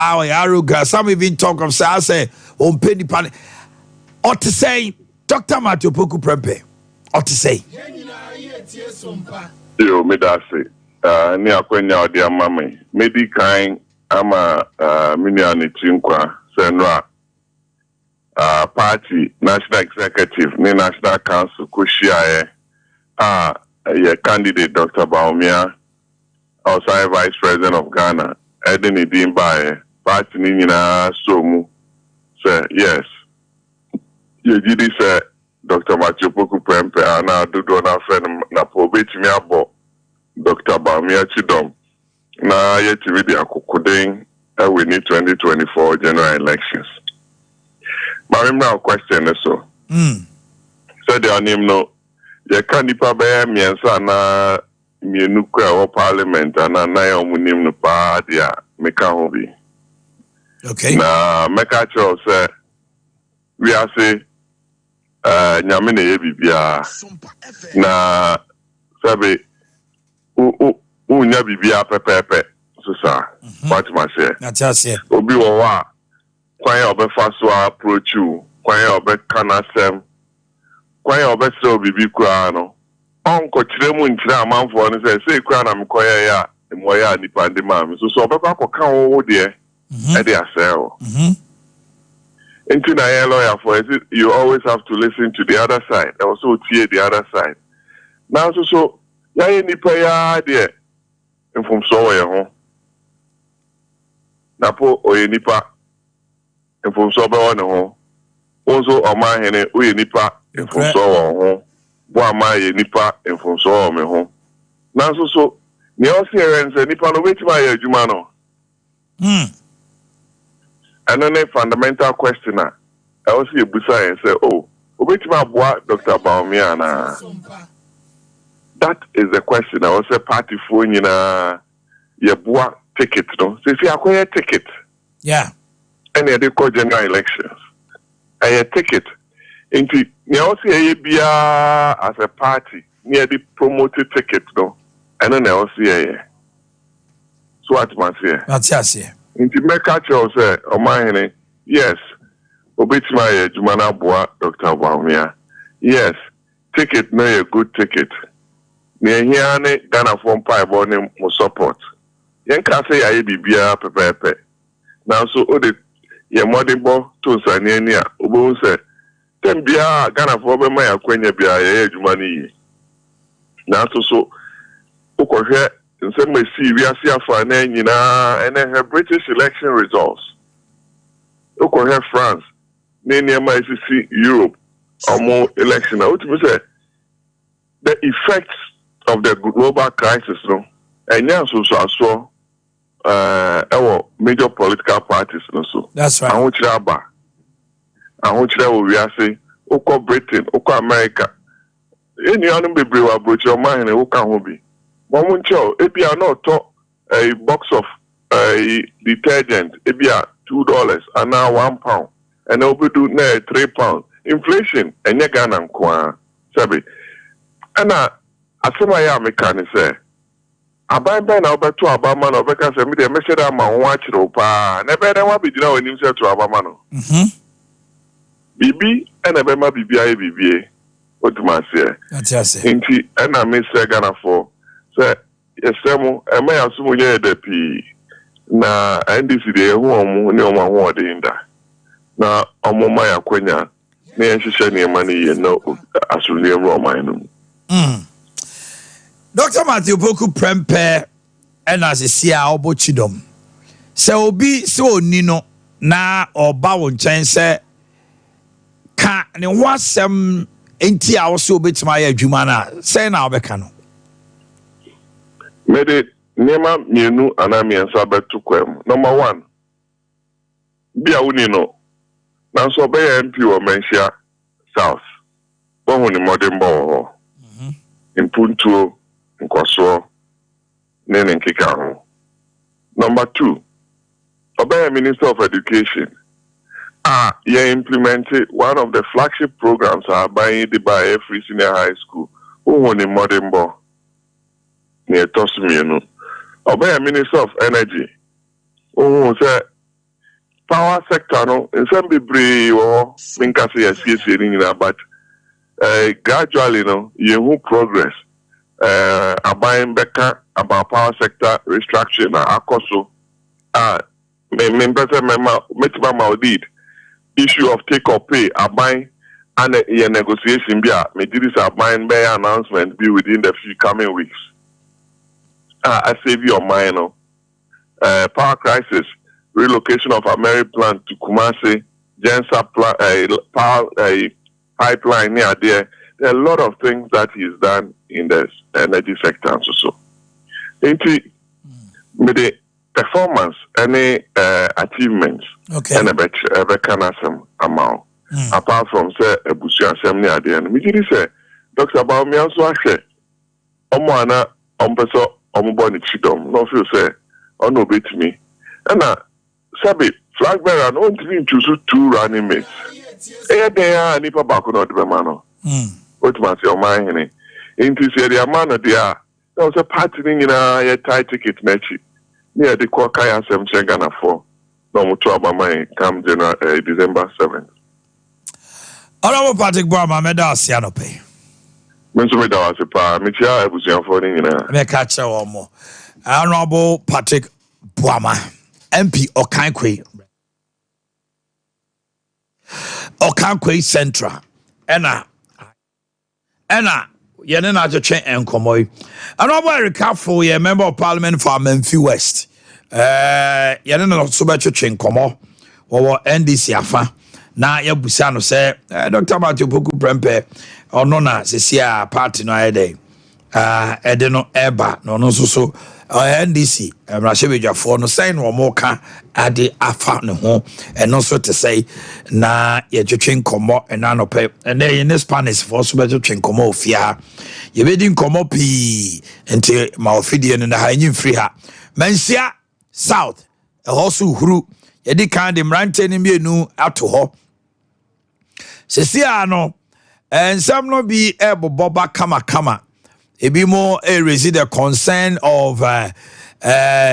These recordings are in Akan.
our arrogant. Some even talk of say on penny pan. Or to say, Dr. Matthew Poku Prempe. Or to say, yo, me that say, ni akwenya odi amame. Medi kind ama miniani chinkwa senra. Party national executive ni national council kushia ye candidate Dr. Baumia outside vice president of Ghana Edini Dimba party ni nyina somu say yes ye did say Dr. Matthew Poku Prempe ana dodo na friend na probetimi abo Dr. Baumia chidom na ye TV di akukuden we need 2024 general elections. My question is so. Said your name no. You can't nipa be miensa na mienu kwa parliament na na ya omunim no pa dia meka ho bi. Okay. Na meka cho say we are say nyame na ye bibia na sabe nya bibia pepepe so sa what must say. That's it. Obi wo wa kwanye obefa so approach you kwanye obeka sem kwanye obese obibi kura no onko kire mu nkire amanfo no say kura na mkoye ya moya nipa ndi mam so obeka koka wo de e de asel into na ye lawyer for it you always have to listen to the other side also tie the other side now so ya nipa ya de infom so wo ye ho na po oye nipa infom so be won ho onzo Omanhene uye nipa infom so won ho bo amaye nipa infom so won me ho na so ne o se rense nipa no wetima ye adwuma no and then a fundamental question I also ebusa and say oh wetima aboa Dr. Baumia na that is the question I also party for nyina ye boa ticket no say fi akoye ticket and they call general elections. A ticket into also a bia as a party near the promoted ticket no and then also so what must say that's yes into make actual say Omanhene yes obitima jumana boa Dr. Baumia yes ticket no a good ticket near here ne Ghana form pipe on him support yen can say I bibia pepepe now so the ye modibo to sanenia obo se tembia Ghana for be ma yakwenya bia ye adwuma ni yi na so ukohwe nsem si wiase afa na nyina ene British election results ukohwe France na niema isi Europe omo election na utimi say the effects of the global crisis no enya so major political parties no so that's right ahonchire aba ahonchire wo wiase ukọ Britain ukọ America eni anu bebre wa brochi Omanhene uka ho bi mo ncho ebia na to a box of detergent ebia $2 and now £1 and obedu na £3 inflation enye Ghana nkoa sabe ana asema ya mekani say abamba na obeto abama na obeka se me de message ma ho akire pa na be de wa bidina onim se to abama no bibi ena be ma bibi aye bibie oduma se that's inti ena me se Ghana for se yesemu e ma yasumu nye de pi na NDC de hu omu ne omu ho odinda na omu ma yakwenya na yenhihye ne ma ne ye no asuli emu Omanhene Dr. Matthew Poku Prempe and as a sia obo chidom. Se obi so nino na oba won chen se ka ne wasem enti a wo so betima ya adwuma na se na obeka no. Mede nema mienu anamiensa betu kwem. Number 1. Bia uni no. Na so be MP o Menhia South. Bo ni modern bo. Impuntuo nkoso nene nkika ho. Number 2. Obey Minister of Education. You implemented one of the flagship programs by every senior high school. Who ni modern bo? Near Tosmienu. Obey Minister of Energy. Who say power sector no in some be or minkase yes but gradually no you progress abayin beka about power sector restructuring na akoso metima maudid issue of take or pay abayin and a negotiation be me did this abayin be announcement be within the few coming weeks. I save your mind no power crisis, relocation of American plant to Kumasi, Gensa power pipeline near there. There are a lot of things that he's done in the energy sector and so. Into the performance, any achievements, and a better amount. Apart from say a bushia assembly at the end. Me say, Dr. Baumi also say, Omwana ompeso omuboni chidom. No feel say, no bit me. And Sabi, flag bearer, no one choose 2 running mates. They are nipa bako no de mano. What must your mind? Into say the amount there. There was a party in a tight ticket match. Near the Kwakaya Sem Chengana 4. No much about my come December 7th. Honorable Patrick Boama, Medasi Anope. Mensumida was a pa, Michia, I was young for me catch one more. Honorable Patrick Boama, MP Okankwe Central. Ena, Yenena Jochen and Komoy. Honorable Erica for a member of Parliament for Memphis West. Yenena Subacho Komo, or NDC Afa. Na ya busano say Dr. Matthew Poku Prempe ono na sesia party no ayede ede no eba no so NDC Mrashebejafo no say no mo ka ade afa ne ho eno so te say na ye twetwe nkomo ena no pe ene in Spanish for so be twetwe nkomo ofia ye be di nkomo pi enti ma ofidie no na ha nyi free ha Mansia South also huru ye di kan de mrante ni mienu ato ho sesia no ensam no bi eboboba kama ebi mo raise the concern of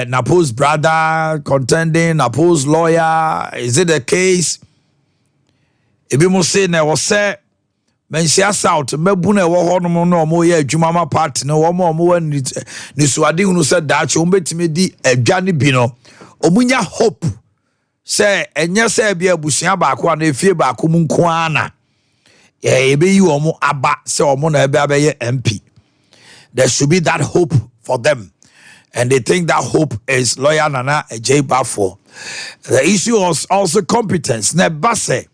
Napo's brother contending Napo's lawyer. Is it the case? Ebi mo say na was say Mensia South mebu na wo ho no no mo ye adwuma party no wo mo ni suade hunu say daach o betime di adwane bi no omunya hope say enye say bia abusia baako na efie baako mu nko ana ebe yi omo aba say omo na ebe abeye MP. There should be that hope for them, and they think that hope is lawyer Nana J. Bafo. The issue was also competence. Ne base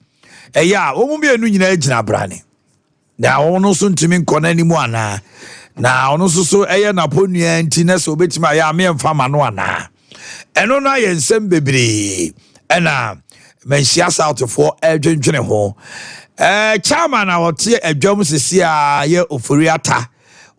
yeah omo bi enu nyina agina brane na ono so ntimi nkona animu ana na ono so na ponua nti na so betima ya me mfa ma no ana eno na ye nsem bebre ena Mensia South for edwendwene ho chairman a wote adwam sesi a ye oforiata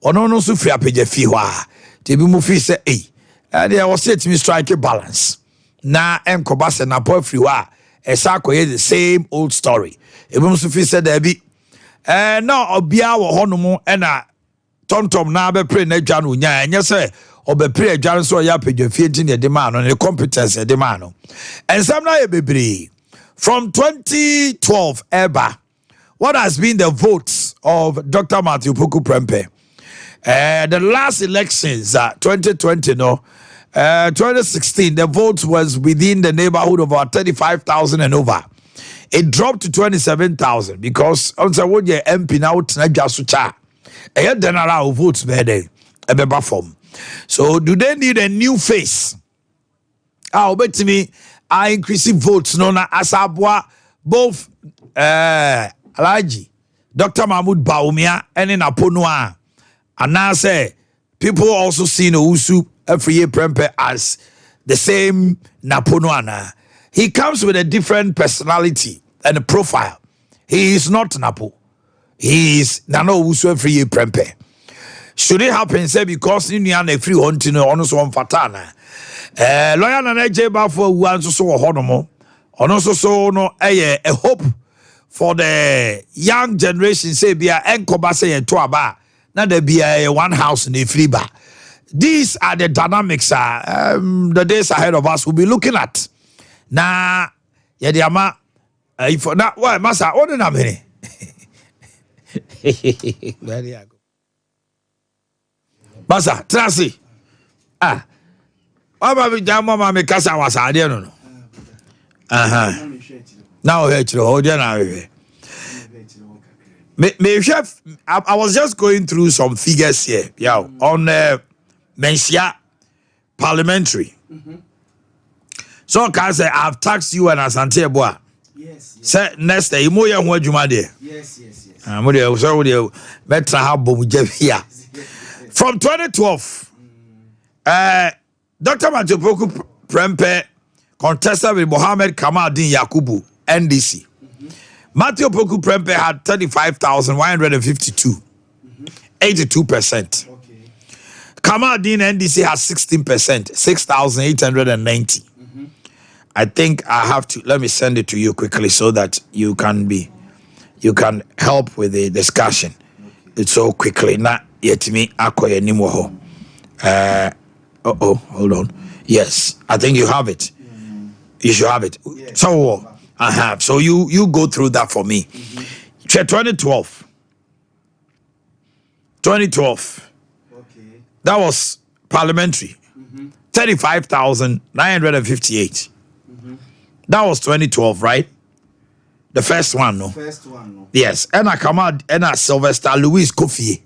ono no so firi apagya fi ho a te bi mu fi se they was set me strike balance na enkoba se na po firi ho a esa akoye the same old story e bi mu so fi se da bi na obia wo honomo na tontom na be pre na dwa no nya enye se obepre adwan so ya apagya fi enti ne de ma no ne competence de ma no ensam na ye bebre from 2012 eba. What has been the votes of Dr. Matthew Poku Prempe? The last elections, 2020, 2016, the votes was within the neighborhood of about 35,000 and over. It dropped to 27,000 because on the would your MP now Jasucha. A general votes better a form. So do they need a new face? I'll bet to me I increasing votes no na asabwa both Alaji Dr. Mahmoud Baumia and in Aponua. And now say people also see no Usu every year Prempe as the same Naponuana. He comes with a different personality and a profile. He is not Napo. He is Nano Usu every year Prempe. Should it happen, say, because in the free hunting on one fatana? Lawyer Nana J. Bafo wants so honomo. Also, so no a hope for the young generation, say, be a enkobase and toaba. Now there be a one house in a free bar. These are the dynamics the days ahead of us will be looking at. Now, ye de ama if na why masa what na me very good masa trasi Aba bi jama ma me kasa wasade no now here chiro o na me chef I was just going through some figures here on Mensia parliamentary. So can say I've taxed you and Asante Boa. Yes. Say next day mo ye ho adwuma de. Yes. Mo de so de betra ha bom here. From 2012 Dr. Majopoku Prempe contested with Mohammed Kamaldeen Yakubu NDC. Matthew Poku Prempe had 35,152, 82%. Kamaldeen NDC has 16%, 6,890. I think I have to let me send it to you quickly so that you can help with the discussion. It's so quickly. Not yet me akoye anymore. Hold on. Yes, I think you have it. You should have it. Yes. So I have. So you go through that for me. 2012. 2012. Okay. That was parliamentary. 35,958. That was 2012, right? The first one, no? First one, no. Yes. And I come out and Sylvester Louis Kofi.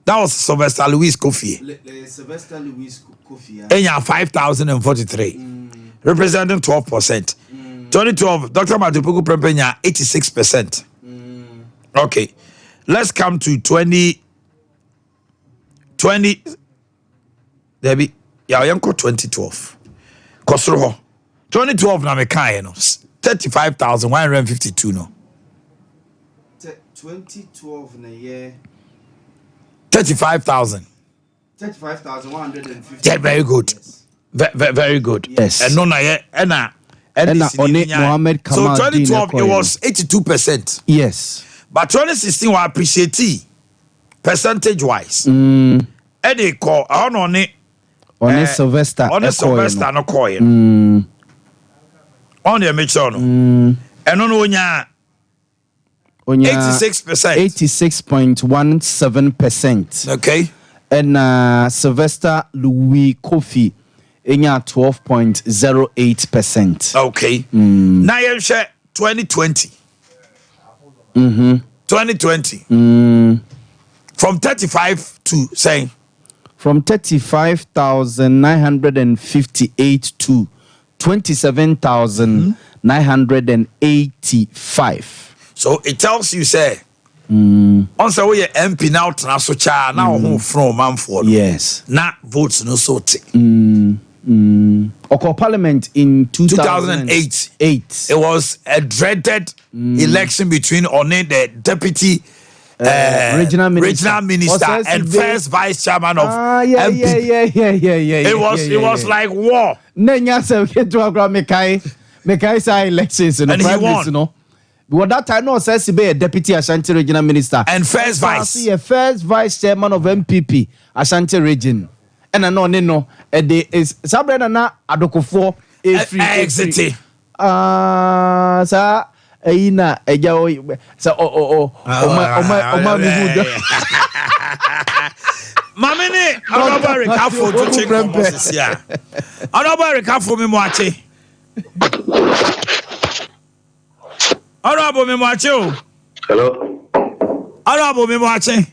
That was Sylvester Louis Kofi. Sylvester Louis Kofi. And you have 5,043. Representing 12%. 2012, Dr. Majopoku Prempe 86%. Okay. Let's come to 2020. Debbie, yeah, 2012. Kosro 2012 na me kai no 35,152 no. 2012 na year 35,000. 35,150. Yeah, very good. Yes. Very good. Yes. And no na ye na Mohammed Kamaldeen. So 2012 it was 82%. Yes. But 2016 we appreciate percentage wise. They call on Sylvester no coin. On the mixer no. And on 86%. 86.17%. Okay. And Sylvester Louis Kofi in 12.08%. Okay. Now you share 2020. 2020. From 35 to saying. From 35,958 to 27,985. So it tells you, say, on so we MP now transfer now home from Manford. Yes. Not votes no so tick. Oko Parliament in 2008. It was a dreaded election between the deputy regional minister and first vice chairman of MP. It was like war. Elections and he won. But that time no says to be a deputy Ashanti regional minister and first vice chairman of MPP Ashanti region. And I know is Sabrina na adokofo exit. Sa ina eja sa Mamene Honorable Recafo to check process here. Honorable Recafo me moache. Honorable me moache. Hello. Honorable me moache.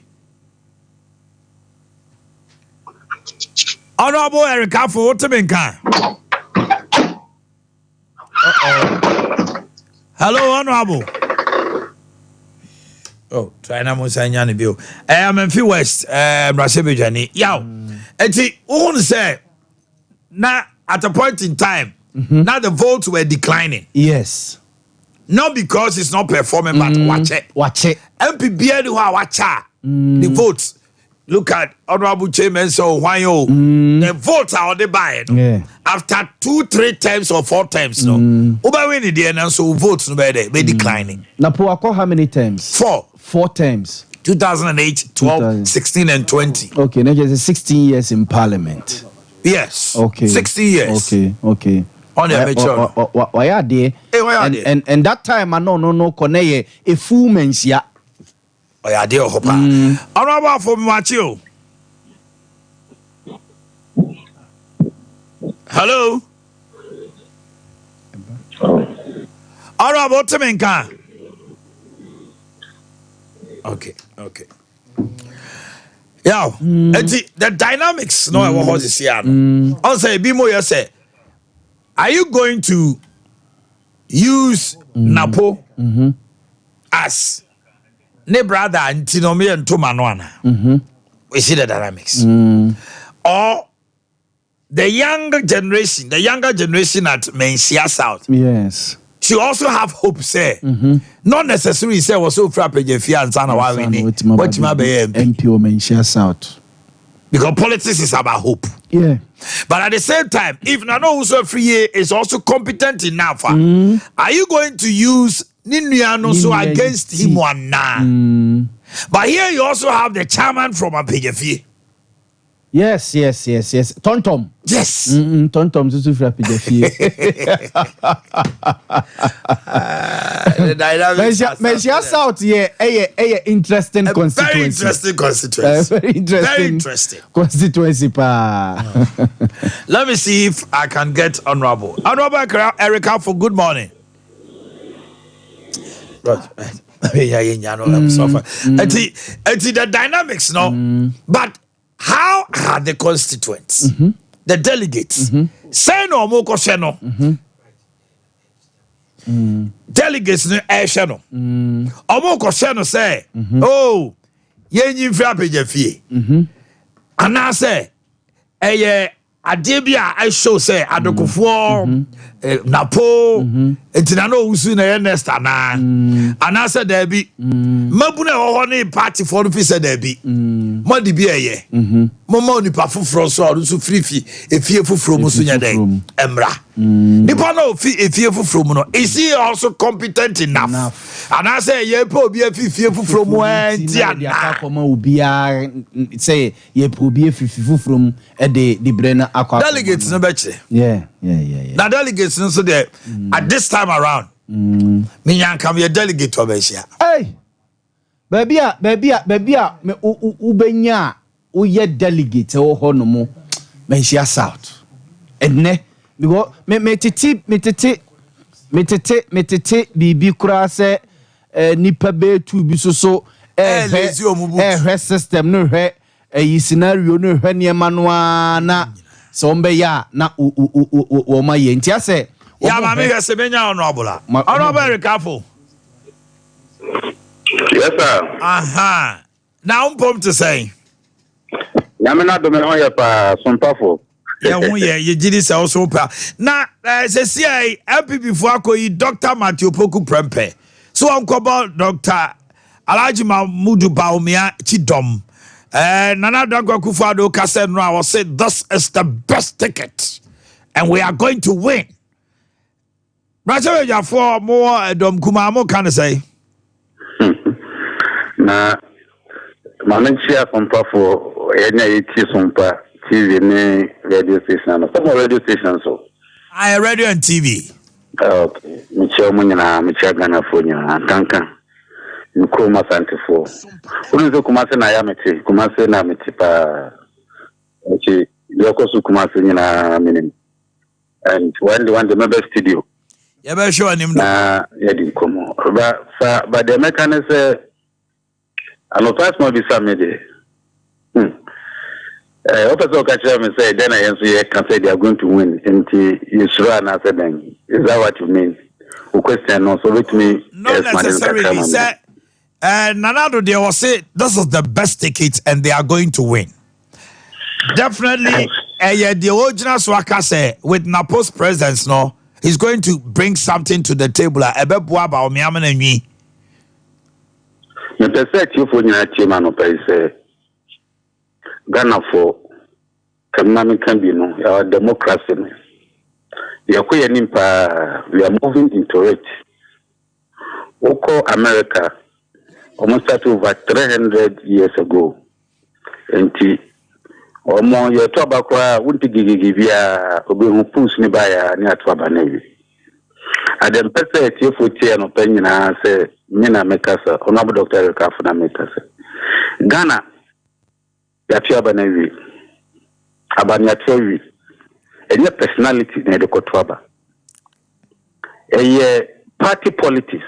Honorable Recafo what me kan. Hello, Honorable. Oh, try na mo sanya ne bio. I'm in Fee West, Brasebejani. Yaw. Enti, who say na at a point in time, now the votes were declining. Yes. Not because it's not performing, but watch it. MPBA who watch the votes. Look at Honorable Chairman so why you the votes are on the buy. Yeah. After 2-3 times or 4 times, no. Over when the and so votes no be declining. Na Puako how many times? 4 times. 2008, 12, 16 and 20. Okay, now just 16 years in parliament. Yes. Okay. 16 years. Okay. On the mature. Why are they? And that time I no connect a full mensia. Oh yeah, dear Hopa. Honorable for Macho. Hello. Honorable Temenka. Okay. Yeah, the dynamics no what is here. Also, be more say, are you going to use Napo as ne brother Antinome and Tomanwana? We see the dynamics. Or the younger generation at Mensia South. Yes. She also have hope, say. Not necessarily say was so frappe Jeffia and Sana Wawini. What my MPO Mensia South. Because politics is about hope. Yeah. But at the same time, if Nano also free is also competent enough, are you going to use Ninuano so against him one now? But here you also have the chairman from Apejefi. Yes. Tontom. Yes. Tontom is too frappe Jeffia. The dynamics. Mensia South, interesting constituency. Very interesting constituency. Very interesting. Constituency, pa. Let me see if I can get Honorable Erica for good morning. I'm suffering. The dynamics, no? But how are the constituents, the delegates, say no more kosheno? Delegates no esheno. Omo kosheno say, oh, yenyi frappe jefie. And say, Ade Akye I show say adokofo Napo etinano usu na nest ana and say there be mabuna ho ne party for no fi say there be mo di bi eye mo ma onipa foforo so arusu frifi efie foforo mo so nya den emra nipa na ofi efie foforo mo no is he also competent enough and I say ye pa obi efie foforo mo enti ana akoma obi a say ye pa obi efie foforo mo e de brena akwa delegates no beche yeah now delegates no so there at this time around me yan come your delegate to Asia. Hey baby me ubenya uye delegate o ho no mo Mensia South enne because metete bibi kura se nipa be tu bi so system no hwe scenario no hwe niema no na so mbe ya na o ma ye ntia se ya ma me se benya honorable careful. Yes, sir. Aha. Now I'm to say. Yamina do me ho ya pa Sompa fo. Yeah, you did this also. Now, as a CIA, MPP for Akoyi, Dr. Matthew Poku Prempe. So I'm about Dr. Alhaji Mahmudu Bawumia Chidom. Nana Dagwa Kufado Kasenra will say, this is the best ticket. And we are going to win. Raja for more Dom Kumamo can say. Na Manchia Sompa for any Sompa TV ne radio station. Some radio stations so. I radio and TV. Okay. Michio munyina michia Ghana for nyina Kangen. Nkoma santifo. Ulizo kumase na yameti, kumase na meti pa. Echi yoko su kumase nyina minim. And one the member studio. Yeah, be sure him na yedi komo. But the mechanic say I'm a pass more be samede. Officer Okacha say then I answer can say they are going to win. And you sure and I said then is that what you mean? Who question no so with me not necessarily say Nanado they will say this is the best ticket and they are going to win. Definitely the original Swaka say with Napo's presence no he's going to bring something to the table. Ebeboa ba omiame na nwi. Me pese ti fo nyina chema no pese Ghana for Kamami can be no our democracy. We are moving into it. Oko America almost started over 300 years ago. And Omo ye to aba kwa wunti gigigi bia obi hu push ni ba ya ni ato aba na wi. Adem pese tiefo tie no pa nyina se nyina mekasa ono Dr. Kafu na mekasa. Ghana ya to aba na wi. Aba ni ato wi. Enye personality na de koto aba. Eye party policies.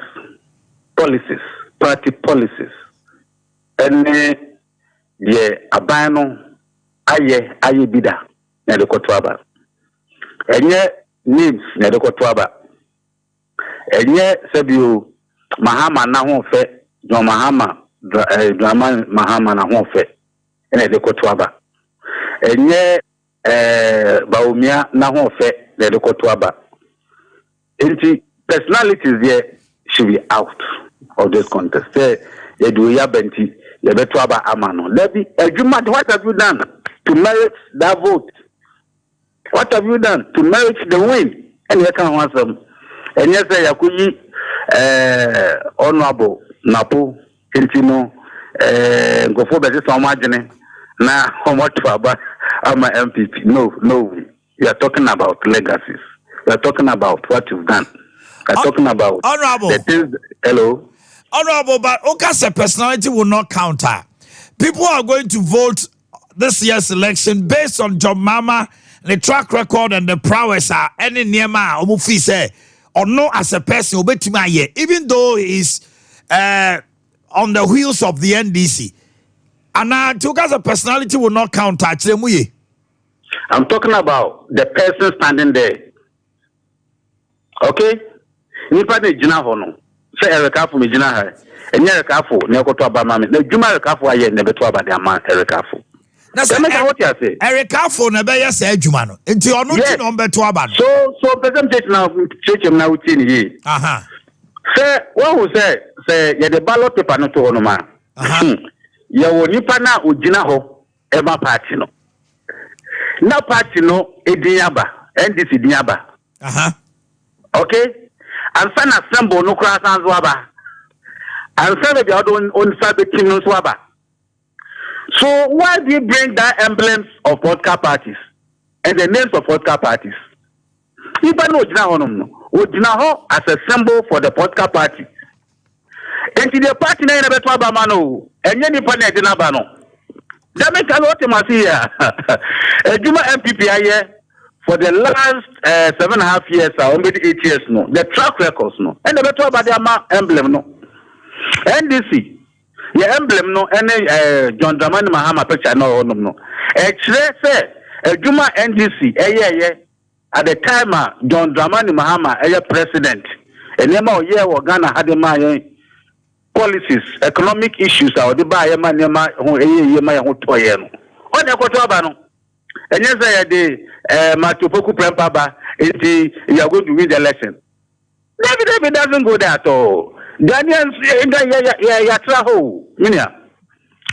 Party policies. Ene ye abano aye bida na de koto aba. Enye names na de koto aba. Enye sebio Mahama na ho fe, John Mahama Mahama na ho fe. Na de koto aba. Enye Baumia na ho fe na de koto aba. Enti personalities there should be out of this contest. Ye do ya benti ye beto aba amano. Lebi Ejuma, what have you done to merit that vote? What have you done to merit the win? And you can want some. And yes, Yakuyi honorable Napo Intino go for better some margin. Now how much about I'm a MPP? No, we are talking about legacies. We are talking about what you've done. We are talking about honorable. Hello. Honorable, but Oka's personality will not counter. People are going to vote this year's election based on John Mama, the track record and the prowess are any Niema Omufi say or no as a person even though he is on the wheels of the NDC. And Oka's personality will not counter. I'm talking about the person standing there. Okay? Nipa de jina hono. Say Erikafu me jina ha. Enye Erikafu ne okoto aba ma me. Na djuma Erikafu aye ne beto aba de ama Erikafu. Na say what you say? Erikafu na be yes adwuma no. Enti ono ti no beto aba no. So presentation now church na uti ni yi. Aha. Say what who say ye the ballot paper no to hono ma. Aha. Ye wo nipa na ojina ho e ma party no. Na party no edin aba, NDC din aba. Aha. Okay? And send a symbol no cross and swaba. And send the other on Sabetin no swaba. So why do you bring that emblems of vodka parties and the names of vodka parties? Even no Jinaho as a symbol for the vodka party. And to the party name of the Mano, and any panel dinabano. That makes a lot of my Juma MPP for the last 7.5 years, or maybe 8 years, no. The track records, no. And the better about the emblem, no. NDC, the emblem, no. And John Dramani Mahama picture, no. Actually, say, Juma NDC, at the time, John Dramani Mahama, president, and Nema or Ghana had my policies, economic issues, or the buy a man, who toy. On the Cotabano. And yes, I had Matupoku Prempaba, you are going to win the election. David doesn't go there at all. Ghanaians, Yatraho, Minia.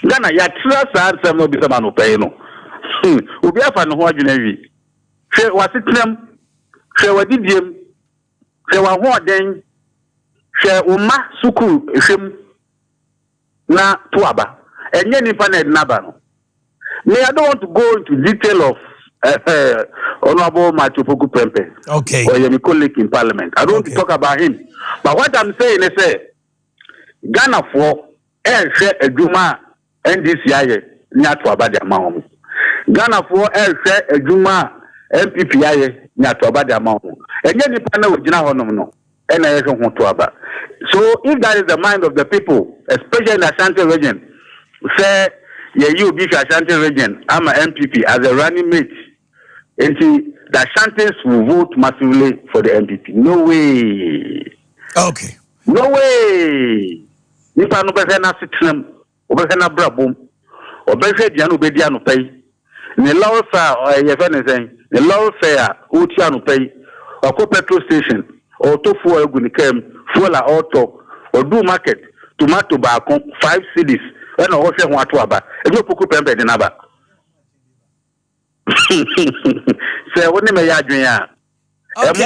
Ghana, Yatra, Sam, no Bisamano Payno. Ubiafan, who are Genevi. She was it them, she was Didium, she was what then, she Uma Suku, Shim Na Tuaba, and Yenny Paned Nabano. Me, I don't want to go into detail of Honorable Matupoku Prempe. Okay. Or your colleague in Parliament. I don't want to talk about him. But what I'm saying is, Ghana for share a Juma NDCI Nyatu Abadi Amount. Ghana for share a Juma MPPI Nyatu Abadi Amount. And then the panel with Jina Honomo. And I don't want to about. So if that is the mind of the people, especially in the Ashanti region, say, yeah, you be Ashanti region. I'm an MPP as a running mate. And the Ashantis will vote massively for the MPP. No way. Okay. No way. Nipa no be na sitnem, obe na brabom. Obe dianu be dianu pay. Ne law fa ye fe ne sen. Ne law fa o ti anu pay. Oko petrol station, o to fuel egu ni kem, fuel a auto, o do market, tomato ba kon 5 cedis. And I was saying what to about. If you put them in about. Say, what name are you doing?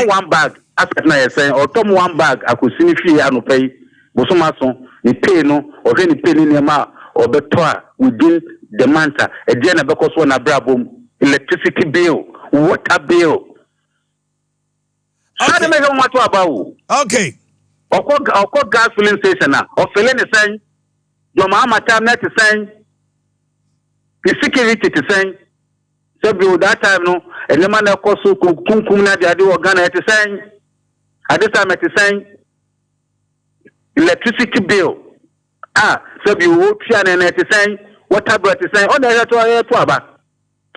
One bag, as I say, or come one bag, I could see if you are no pay. Bosomason, ni pay no, or any penny in your mouth, or better within demand a dia na beko so na brabom electricity bill water bill how do me go what about okay oko gas filling station na o filling the sign your mama time net sign the security to sign so be that time no and the man na koso kunkum na dia de organ at sign at this time at sign electricity bill so be wo tia na net sign water bill at sign on the to aba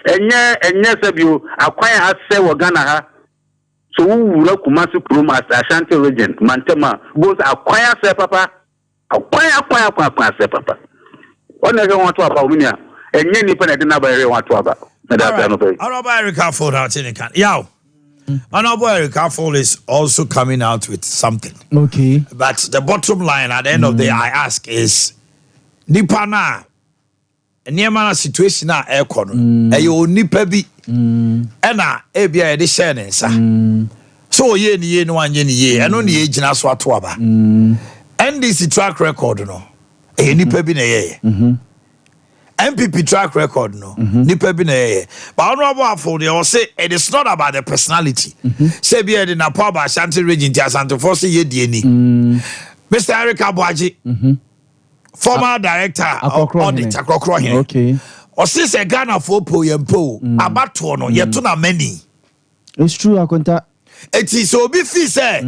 enye so be akwan ase organ ha so wura Kumasi Kurum as Ashanti region Mantema both acquire say papa acquire say papa what they want to about me enye ni pena de na ba want to about Honorable Erica Ford out in can Yaw Honorable Erica Ford is also coming out with something okay but the bottom line at the end of the day I ask is nipa na niema situation na ekono eyo nipa bi ena ebia e de share nsa so ye ni no anye ni ye eno ni ejina so ato aba NDC track record no e nipa bi na ye MPP track record no nipa bi na ye but honorable afọ dey say it is not about the personality say bi e na power Ashanti region ti Asante for say ye die ni Mr. Erica Boakye former director of audit Akokro here okay or since a Ghana for po yempo abato no yeto na many it's true akonta it is obi fi say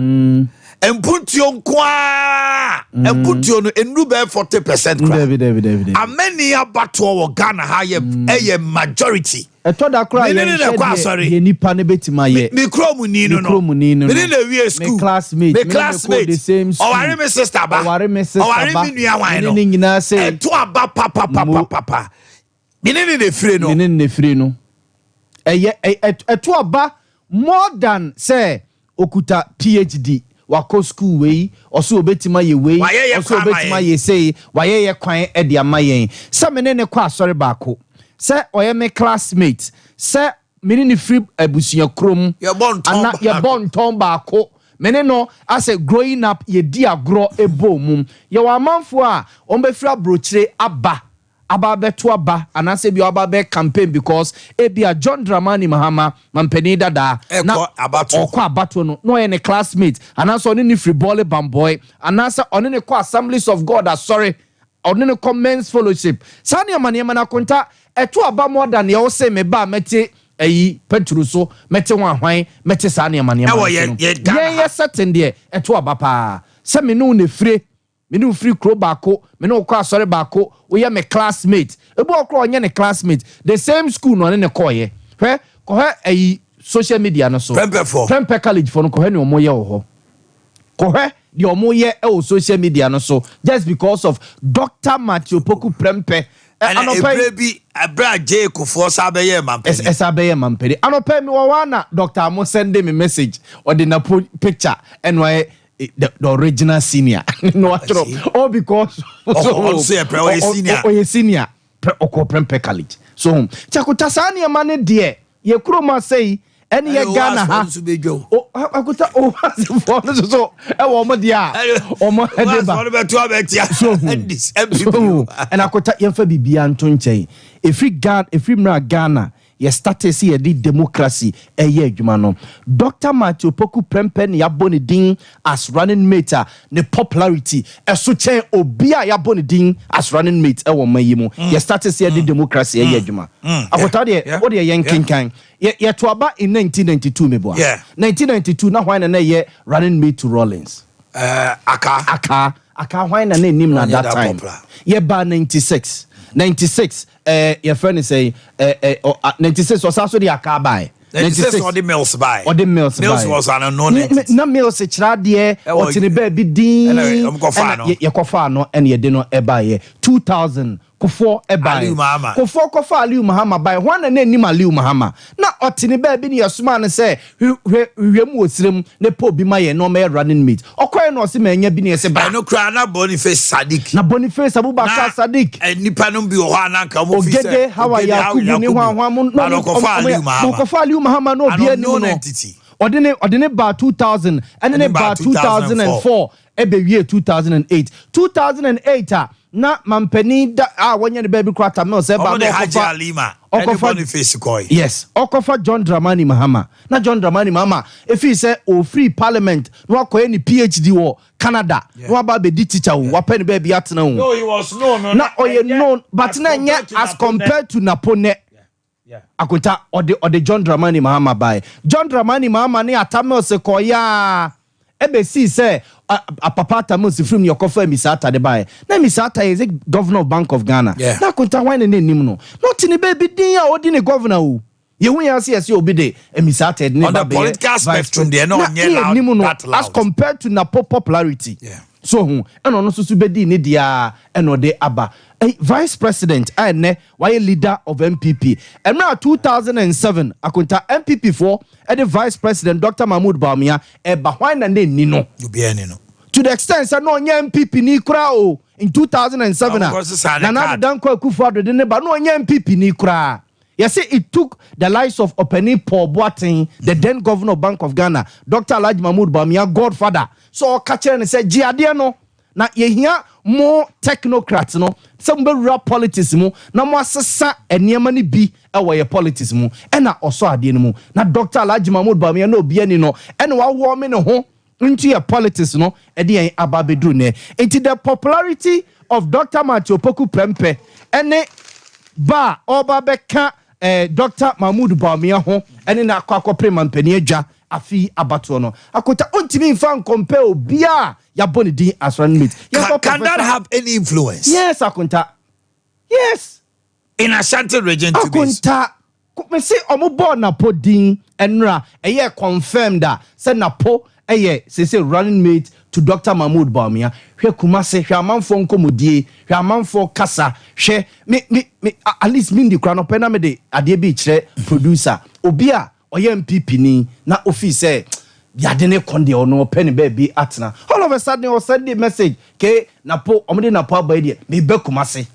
emputio nkwa emputio no enu be 40% kra David amani abato wo Ghana ha ye majority etoda kra ye nipa ne betima ye me kromu ni no me na wie school me classmate the same school oware me sister ba oware me nua wan no ni nyina say eto aba papa Minini ne free no eye eto aba more than say okuta PhD wako school we oso obetima ye we oso obetima ye say waye ye kwan e de amayen se mene ne kwa asori baako se oye me classmate se minini free abusuya krom ye bon ton baako mene no as a growing up ye di agro ebo mum ye wa manfo a ombe free abrochire aba beto aba anase bi aba be campaign because ebia John Dramani Mahama mampeni dada na abato no ye ne classmate anase oni ni free ball bamboy anase oni ne ko Assemblies of God sorry oni ne men's fellowship sani amane na konta eto aba more than ye say me ba mete ayi petru so mete hwan mete sani amane ye certain there eto aba pa se me no ne free minu free kro baako minu kwa sorry baako we me classmate ebu okro onye ne classmate the same school no ne koye hwe ko he social media no so Prempe college for no ko he ne omoye wo ho ko he the omoye e social media no so just because of Dr. Matthew Poku Prempe anope abra J Kufo sabeye mampedi sabeye mampedi anope mi wawana Dr. Mo send me message or the picture and why the original senior no all because senior Prempe college so chakuta sani amane de ye kroma say eni ye Ghana ha akuta so e wo mo dia o mo edeba so and akuta yemfa bibia nto nchen efri mra Ghana ye started see the democracy eye adwuma no Dr. Matthew Poku Prempe ne yaboni din as running mate ne popularity eso chen obi a yaboni din as running mate e wo mayimu ye started see the democracy eye adwuma akota de wo de yen kenkan ye to aba in 1992 mebo 1992 na hwan na ye running mate to Rollins aka hwan na nim na that time ye ba 96 your friend is say 96 was also the akabai 96 or the mills by mills was an unknown na mills chira de o tini baby din ye kofa no and ye de no eba ye 2000 kofo eba kofo Aliu Mahama by one and name Aliu Mahama na otini baby ni yasuma ne say hwem osirem ne po bi ma ye no me running mate okoy no se manya bi ne se ba no kra na Boniface Abubakar Sadiq nipa no bi o ha na nka mo fi say how are Yakubu ni hwan no kofa Aliu Mahama no bi ani no Ordine ba 2000 and then ba 2004 ebe wie 2008 na mampani da wanya the baby kwata me say ba yes okofa John Dramani Mahama na John Dramani Mahama if he say o free parliament no akoye ni PhD wo Canada no ba be di teacher wo wapen baby atena wo no he was known na oye known but na as compared to Napone akunta ode John Dramani Mahama by John Dramani Mahama ni atame se koya ebe si say a papa tamusi from your coffee misata de buy na misata is governor of Bank of Ghana na kunta wine ne nim no not in baby din ya odi ne governor o ye hu ya se obi de misata ne on the political spectrum they no loud as compared to na popularity so hu eno no susu bedi ne dia eno de aba vice president ene why leader of MPP emra 2007 akunta MPP for the vice president Dr. Mahmoud Bawumia eba why na ne ni no to the extent say no nya MPP ni kura o in 2007 na Danko Akufo-Addo de ne ba no nya MPP ni kura. Yes, it took the lives of Openi Paul Boatye, the then governor of Bank of Ghana, Dr. Alhaji Mahmoud Bawumia, godfather. So catcher and said, "Jiadia no, na ye hear more technocrats no, some be rap politics mo, na mo asesa eniamani bi ewa politics mo, ena oso ade no na Dr. Alhaji Mahmoud Bawumia no bi ani no, ena wa wo me no ho into your politics no, e de ababedru ne. Into the popularity of Dr. Matthew Opoku Prempeh, ene ba oba beka Dr. Mahmoud Bawumia ho ene na akwa prema mpani adwa afi abato no akota ontimi mfa compare obia ya boni din as runmate. Can that have any influence? Yes, akonta. Yes. In Ashanti region to akonta. Me say omo na po din enra eye confirmed that say na po eye say running mate to Dr. Mahmoud Bawumia. Hwe kumase hwe amanfo nkomodie hwe amanfo kasa hwe me at least me ndi kra no pena me de ade bi kire producer obia oye MPP ni na office yade ne konde ono pen baby atna all of a sudden or send the message ke na po omde na po abadi me be kumase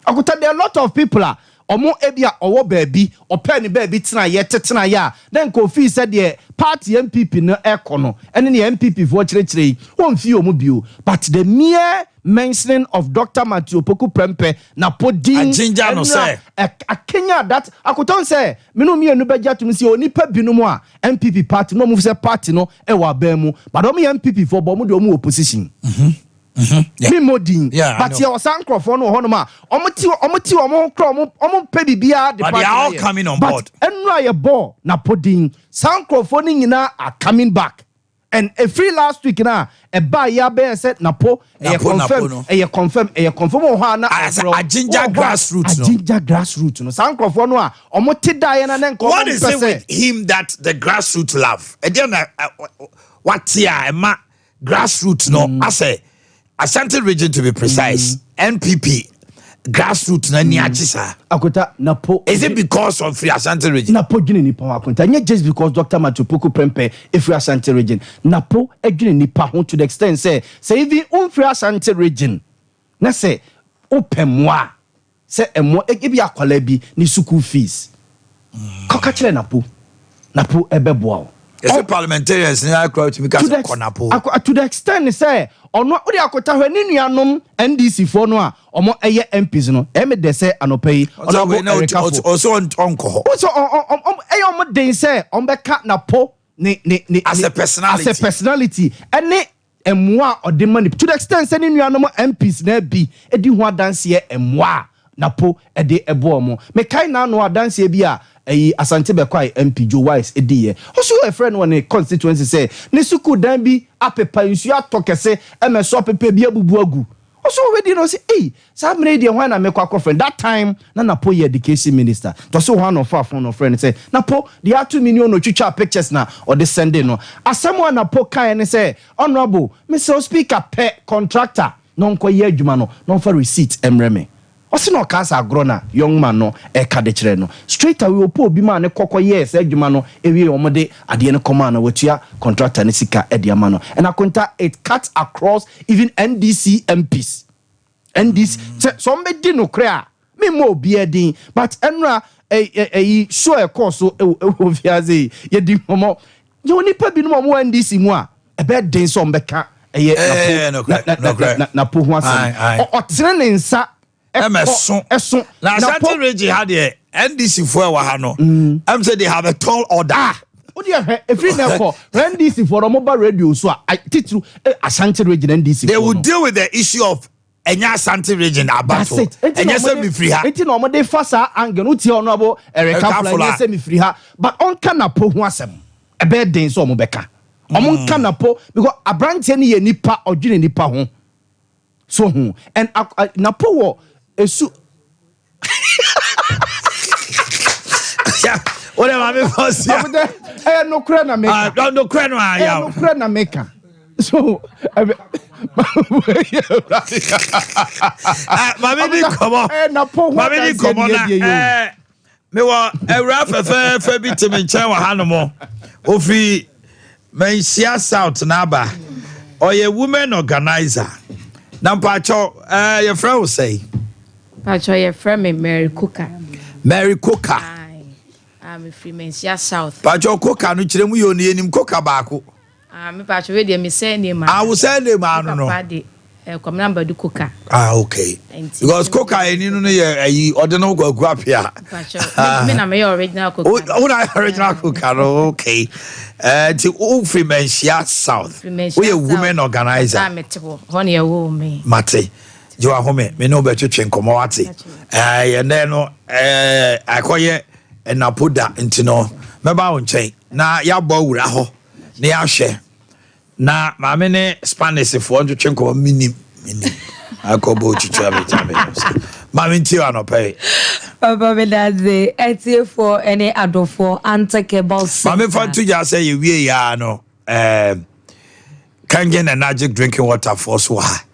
akuta there a lot of people are omo ebia owo baby open baby tena ye tetena ya then ko fi said the party MPP no ekono ene ne MPP for chire won fi omo bio but the mere mentioning of Dr. Matthew Opoku Prempeh na podin ginger no say a Kenya that akoton say me no me anu beja to me say onipa binom a MPP party no move say party no e wa ba mu but omo MPP for bo mo de omo opposition me modin but your sankrofo no ho no ma omo kro omo pe bibia the party they are all coming on board enu aye ball na podin sankrofo ni nyina are coming back. And a free last week na a buy ya bear said napo confirm a ginger grassroots no sankrofo no a omote die na nen what is it with him that the grassroots love again what here ma grassroots no I say Ashanti region to be precise NPP grassroots na ni achisa akota napo is it because of free Ashanti region napo dwene nipa akota nya just because Dr. Matthew Opoku Prempeh if free Ashanti region napo edwene nipa ho to the extent say even free Ashanti region na say opemwa say emo ebi akwala bi ni school fees koka kire napo ebeboa yes parliamentarians na crowd to because konapo to the extent say ono odi akota hwe ni nuanom NDC for no a omo eye MPs no me de say anopai also onko so eye omo den say ombeka na po ni as a personality ene emwa odi mani to the extent say ni nuanom MPs na bi edi ho adanse emwa na po ede ebo omo me kai na no adanse bi a Asante Bekwai MP Joe Wise ediye also a friend when a constituency say ne suku dan bi apepa nsu atokese emeso apepa bi abubu agu also already no say sa mre dey when na make kwa friend that time na po education minister to so one of our friend say na po the 2 million no twitwa pictures na or the sending no asemo na po kan ne say honorable Mr. Speaker pe contractor no nko ye adwuma no for receipt emreme osi no kasa agrona young man no e ka de kire no straight away opo obi ma ne kokko yes adwuma no ewie omode ade ne koma na watua contractor ne sika e de ama no and akonta it cuts across even NDC MPs so mbedi no kra me mo obi edin but enra show e course so ofiaze ye di homo You nipa bi no mo NDC mu a ebe den so mbeka na po ho asem o tene ne nsa eso na Ashanti region had the NDC for wa ha no am say they have a tall order. What do you have? If you never NDC for mobile radio, so I titru Ashanti region NDC. They will deal with the issue of Enya Ashanti region about it. Enya say me free ha. Enti no mo dey fasa angle no tie ono abo Ereka Enya say me free ha. But on kana po ho asem. Ebe den so mo beka. Omo kana po because abrante ne ye nipa odwene nipa ho. So ho and na po wo esu What am I first? No credit na make. No credit na no credit na make. So Mami come on. Mami come on. Me wa ewra fe bi timi nchen wa hanomo. Ofri Mensia South na ba. Oye women organizer. Na mpacho your friend will say. Pacho your friend me Mary Cooker. Mary Cooker. I'm free Mensia South. Pacho Cooker no kire mu yo ne enim Cooker baako. Me pacho we dey me say name. I will say name anu no. Come number do Cooker. Okay. Because Cooker eni no ye ordinary gwagu apia. Pacho me na me original Cooker. Oh na original Cooker. Okay. To free Mensia South. We a women organizer. Honey a woman. Mate. You are home. Me no be twetwe nkomo wate. And then no akoye na poda ntino meba wo nchen na ya bo wura ho na ya hwe na ma me ne Spanish fo twetwe nkomo minim akobo twetwe abetabe ma me nti anope Papa me daze etie for any adofo antakebal ma me fa to ja say ye wie ya no Kangen energy drinking water for so ha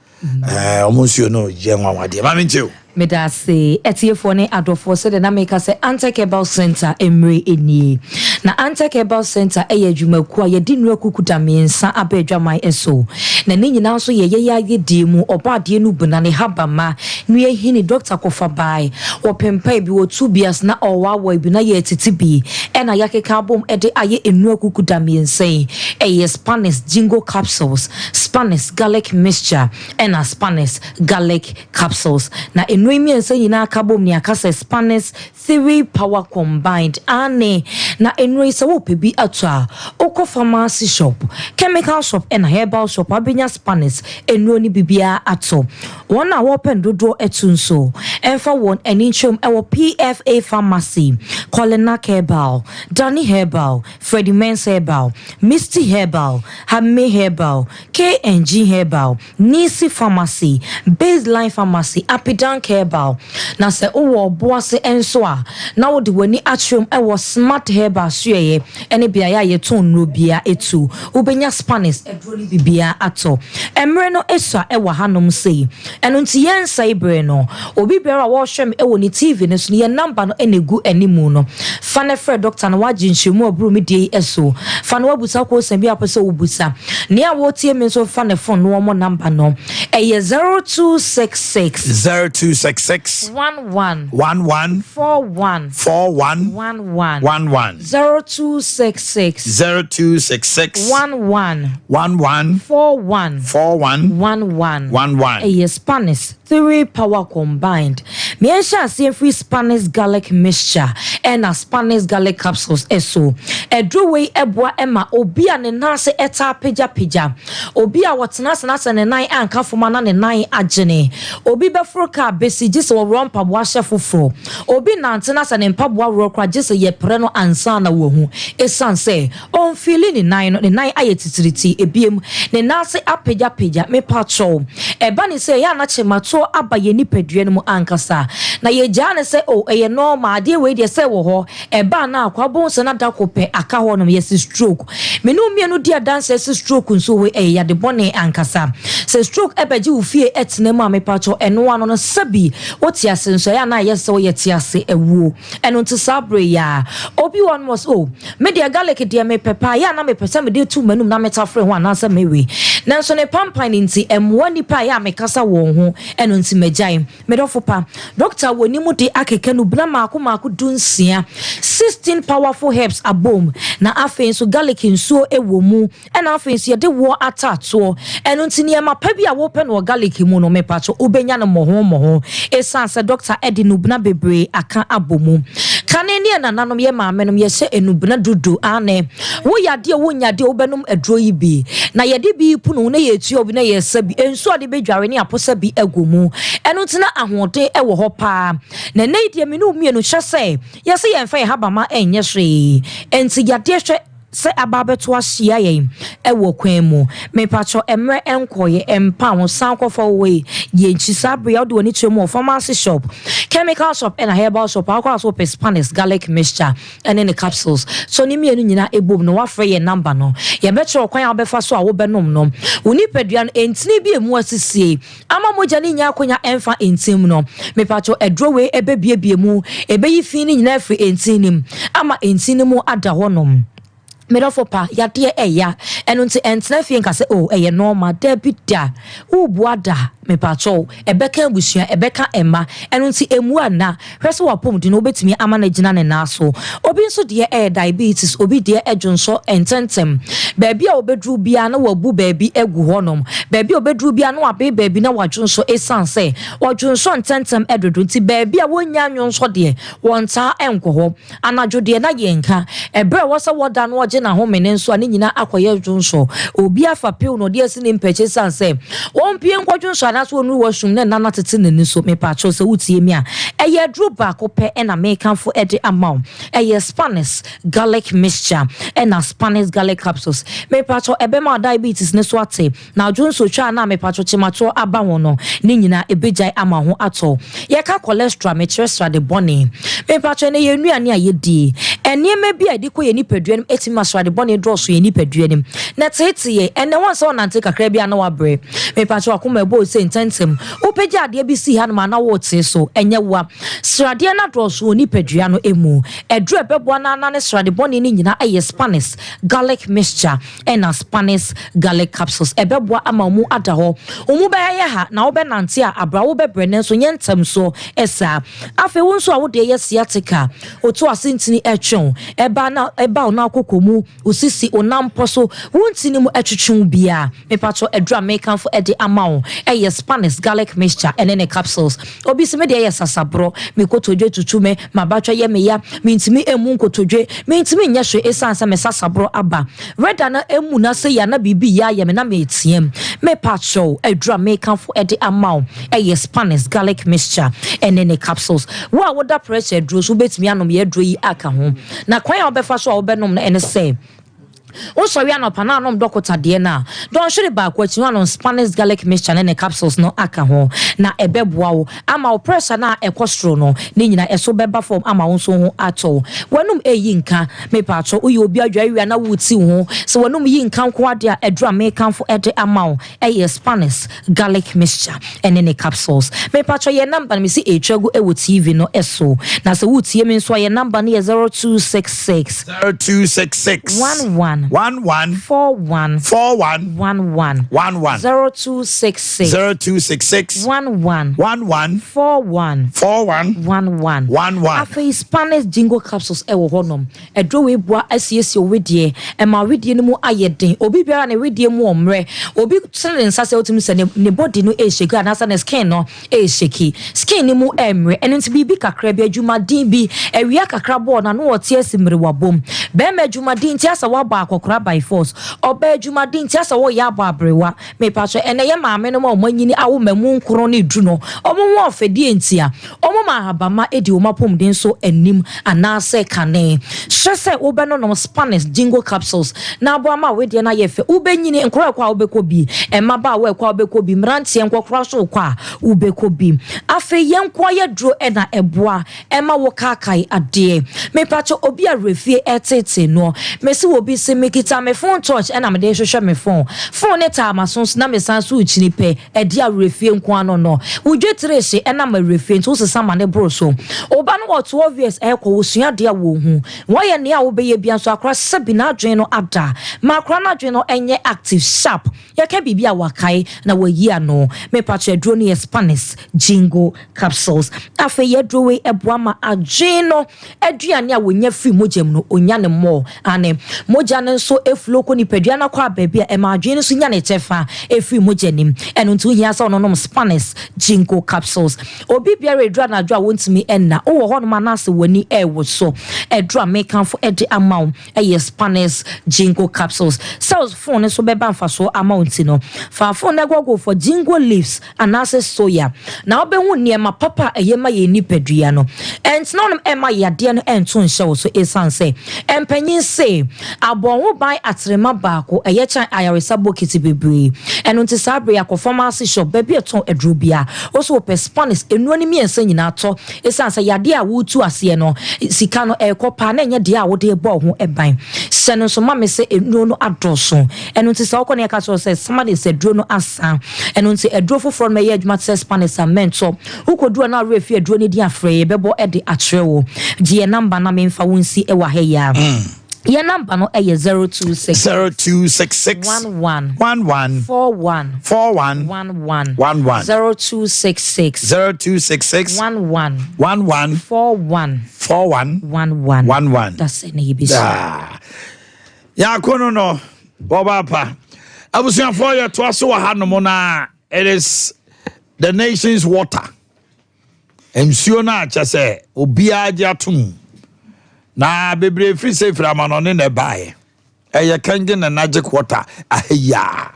almost you know je nwanwade ma me nti me da say etiefo ne adofo se de na make say Anti-Herbal Center emre enie na Anti-Herbal Center eye adwumaku a ye di nu akukuda mensa abadwaman eso na ne nyina so ye ye di mu obade nu buna ne habama nu ye hini Dr. Kofa bai wo pempa bi wo tubias na owawa bi na ye titibi e na yakeka bom e de aye enu akukuda mensa eye Spanish jingo capsules Spanish garlic mixture and a Spanish garlic capsules na Noemi and say na kabom ni akase Spanish 3 power combined ane na enwe se wo pebi atwa oko pharmacy shop chemical shop and herbal shop abenya Spanish enwo ni bibia ato won na wo pen dodo etunso enfa won enichom ewo PFA pharmacy Colina Herbal Danny Herbal Freddie Mens Herbal Misty Herbal Hamme Herbal KNG Herbal Nisi Pharmacy Baseline Pharmacy Apidan Herbal na se owo boase enso a na wo de wani atrum e wo Smart Herbal sueye ene bia ya ye ton no bia etu ubenya Spanish edro ni bibia ato emre no esua e wo hanom sei eno nti yen sai bre no obi bia wo hwem e wo ni TV ne so ye number no enegu animu no fa ne fre doctor na wagye nhwemu obru mi die eso fa na wabusa ko sem bia pese wobusa ne a wo tie me so fa ne phone no mo number no e ye 0266 11 41 41 41 11 11 0266 11 41 41 11 Spanish 3 power combined. Me ensha see free Spanish garlic mixture and a Spanish garlic capsules eso. Edro way eboa ema obi a ne nase eta pija obi a watena se ne nan anka foma na ne nan agene obi befro ka besi gise wo rompa bo ahye foforo obi nantena se ne mpaboa ro kra gise ye pre no ansa na wo hu esan se on feeling ne nan aye titiriti ebiem ne nase apija me pacho eba ni se ya na chemato abaye ni pedue no mu ankasa na ye jane se o eye normal de we de se wo ho eba na akwabon se na dakope aka ho no yes stroke me no mienu dia dance se stroke nso we ya de bone ankasa se stroke ebeji wo fie etene mu me pacho eno ano no sabi woti asenso ya na yes so yeti ase ewuo eno nti sabre ya obi one was me de garlic de me pepa ya na me pese me de tu manum na metafre ho anasa mewe nanso ne pampan nti emwa nipa ya mekasa won ho eno nti magyan medofo pa doctor woni mu de akeke no bna maako dunsia 16 powerful herbs abom na afen so garlic nsuo ewo mu ena afen so ye de wo atato eno nti ne ma pa bia wo pe no garlic mu no mepacho ubenya no moho esanse doctor edi no bna bebre aka abomu kanene na nanom ye maamenom ye se enubna dudu ane wo yade wo nyade obenum aduro yi bi na yede bi punu na ye tuo bi na ye sabi ensu ade bedware ne aposa bi agomu eno ntina ahode ewo ho pa na neidie me no mienu hyese ye se ye mfa ye habama enye hwe enti yade hwe se ababeto ahia yen ewo kwan mu me pacho emre enkoye empa won sankofo we ye nchisa bria de woni twemu pharmacy shop chemical shop and a herbal shop akwa so Spanish garlic mixture and in the capsules so ni mienu nyina ebom no wa frɛ ye number no ye betro kwan abefa so a wo benom no woni peduan entini bi emu asisie ama moja ni nya akonya emfa entim no me pacho edro we ebebiebie mu ebeyi fi ni nyina afri entinim ama entinim ada honom Medofopa yade eya eno nti entena fie nka se eye normal debida ubuada me pacho ebeka busua ebeka ema eno nti emu ana hwese wapom di no obetimi ama na gina ne naso obi nso de diabetes obi de edwonso ententem baabi a obedru bia na wabu baabi egu honom baabi obedru bia na wabe baabi na wadwonso esanse wadwonso ententem edodo nti baabi a wonya anwonso de wonta enkoho anadwo de na yenka ebre wasa woda no na home nso ani nyina akoye dwonso obi afa pew no de asini mpeche sanse won pie nkwadwonso anaso onu wasum na nana tete nani so me pacho se wutie mi a eye dro ba ko pe na mekanfo ede amount eye Spanish garlic mixture na Spanish garlic capsules me pacho ebe ma diabetes ne so ate na dwonso twa na me pacho chimato aba won no ni nyina ebejai ama ho ato ye ka cholesterol me cholesterol de boni me pacho ne ye nuane a ye di enema bi a di ko ye ni peduan etima de boni drosso ye ni peduanim na tete ye ene won so nante kakra bia na wabre me pacho akoma ebo se intentem opeja ade bi si ha na wote so enye wa srade na drosso ni pedua no emu edru ebebo na na ne srade boni ni nyina aye Spanish garlic mixture na Spanish garlic capsules ebebo ama mu ada ho omu be ye ha na wo be nante a abra wo be bre ne so yentem so esa afi won so a wo de ye sciatica oto asintini etwon eba na akokomu usisi onampo so wontini mu etwetwen bia me pacho edra mekan fo ede amount eye Spanish garlic mixture ene capsules obi se me de ye sasabro me kotodwe tutume mabatwa ye me ya mentimi emu nkotodwe mentimi nya hwe esansa me sasabro aba reda na emu na se ya na bibi ya ye me na me etiem me pacho edra mekan fo ede amount eye Spanish garlic mixture ene capsules wa woda pressure dro so betimi anom ye dro yi aka ho na kwan ya obefa so a obenom na ene se so we are no pananom dokota de na don hwere ba kwa chi one Spanish garlic mixture na capsules no aka ho na ebeboa wo ama wo pressure na ekostro no ne nyina eso beba form ama wo so ho ato wanum eyi nka me pacho uyi obi adwa na wuti ho so wanum yi nka nko ade a edra me kanfo ede ama wo eye Spanish garlic mixture ne capsules me pacho ye number me si etwago ewo TV no eso na se wutie me nso ye number ne 0266 11 41 0266 11 41 afi Spanish jingle capsules ewo honom edro we bua asiesi owedie ema wedie no mu ayeden obi biara na wedie mu omre obi tene nsa se otimi se ne body no e shake na sa ne skin no e shake skin ni mu emre eno nti bibi kakra bi adwuma din bi ewia kakra bo na no wote asimre wabom be ma adwuma din ti asa waba akokora by force oba adwuma din ti asa wo ya abo abrewa me pacho ene ye maame no ma omanyini awo mamu nkoro ne du no omo wo ofedie ntia omo ma habama edi o mapom din so anim anase kane hwese wo be no Spanish jingle capsules na abo ama we de na ye fe wo benyini nkoro kwa wo be ko bi emaba wo kwa wo be ko bi mrantie nkokora so kwa wo be ko bi afe yenkwa ye dro na eboa ema wo kakai ade me pacho obi a refie etete no mesi wo bi se make it my phone touch and I'm a day show me phone ne time my sons na me san so chini pe e dia refie nko no wo dwetrese and I'm a refie to se sama ne bro so oba no 12 years e ko wosua dia wo hu wo ye ne a wo be ye bia so akra sabi na adwen no ada ma akra na adwen no enye active sharp ye ka bibia wakai na wo yi ano me patche dro ne Spanish jingo capsules afa ye dro we eboa ma adwen no aduane a wonya fi mojem no onya ne mo ane moja ne so eflo ko ni pedua na kwa baabi a ma adwen so nya ne chefa efi mojanim eno ntu hia sa no Spanish jingo capsules obi bia redra na adwa wontimi enna wo ho no manase wani ewo so edra make for edi amount Spanish jingo capsules sales phone so beba mfa so amount no fa phone na go for jingo leaves anase soya na obehu niema papa eyema ye ni pedua no ent no ema yade no ento nhye so esanse empanyin se abonwo ban atrema baako eye chan ayaresa bokiti bebre eno nti sabre akofamasi shop baby eton edrobia also pe Spanish enu ni miensa nyina to esanse yade a wutu ase no sika no ekopa na enye de a wode ebo ho eban seno so mame se enu no adoso eno nti sa okone ka so se somebody se dro no asa eno nti edro foforo me ye adwuma se Spanish amento ukodu na refi edro ne di afre bebo e de atrewo die number na me mfa wonsi e wa he ya your number no 0266 11 41 41 11 0266 11 41 11 that's it na be ya kono no bobapa abusia for your to aso wa hanom na it is the nation's water emsuo na cha se obia agya tum na bebre free safe ramano ne na bae eye Kangen na magic water ahya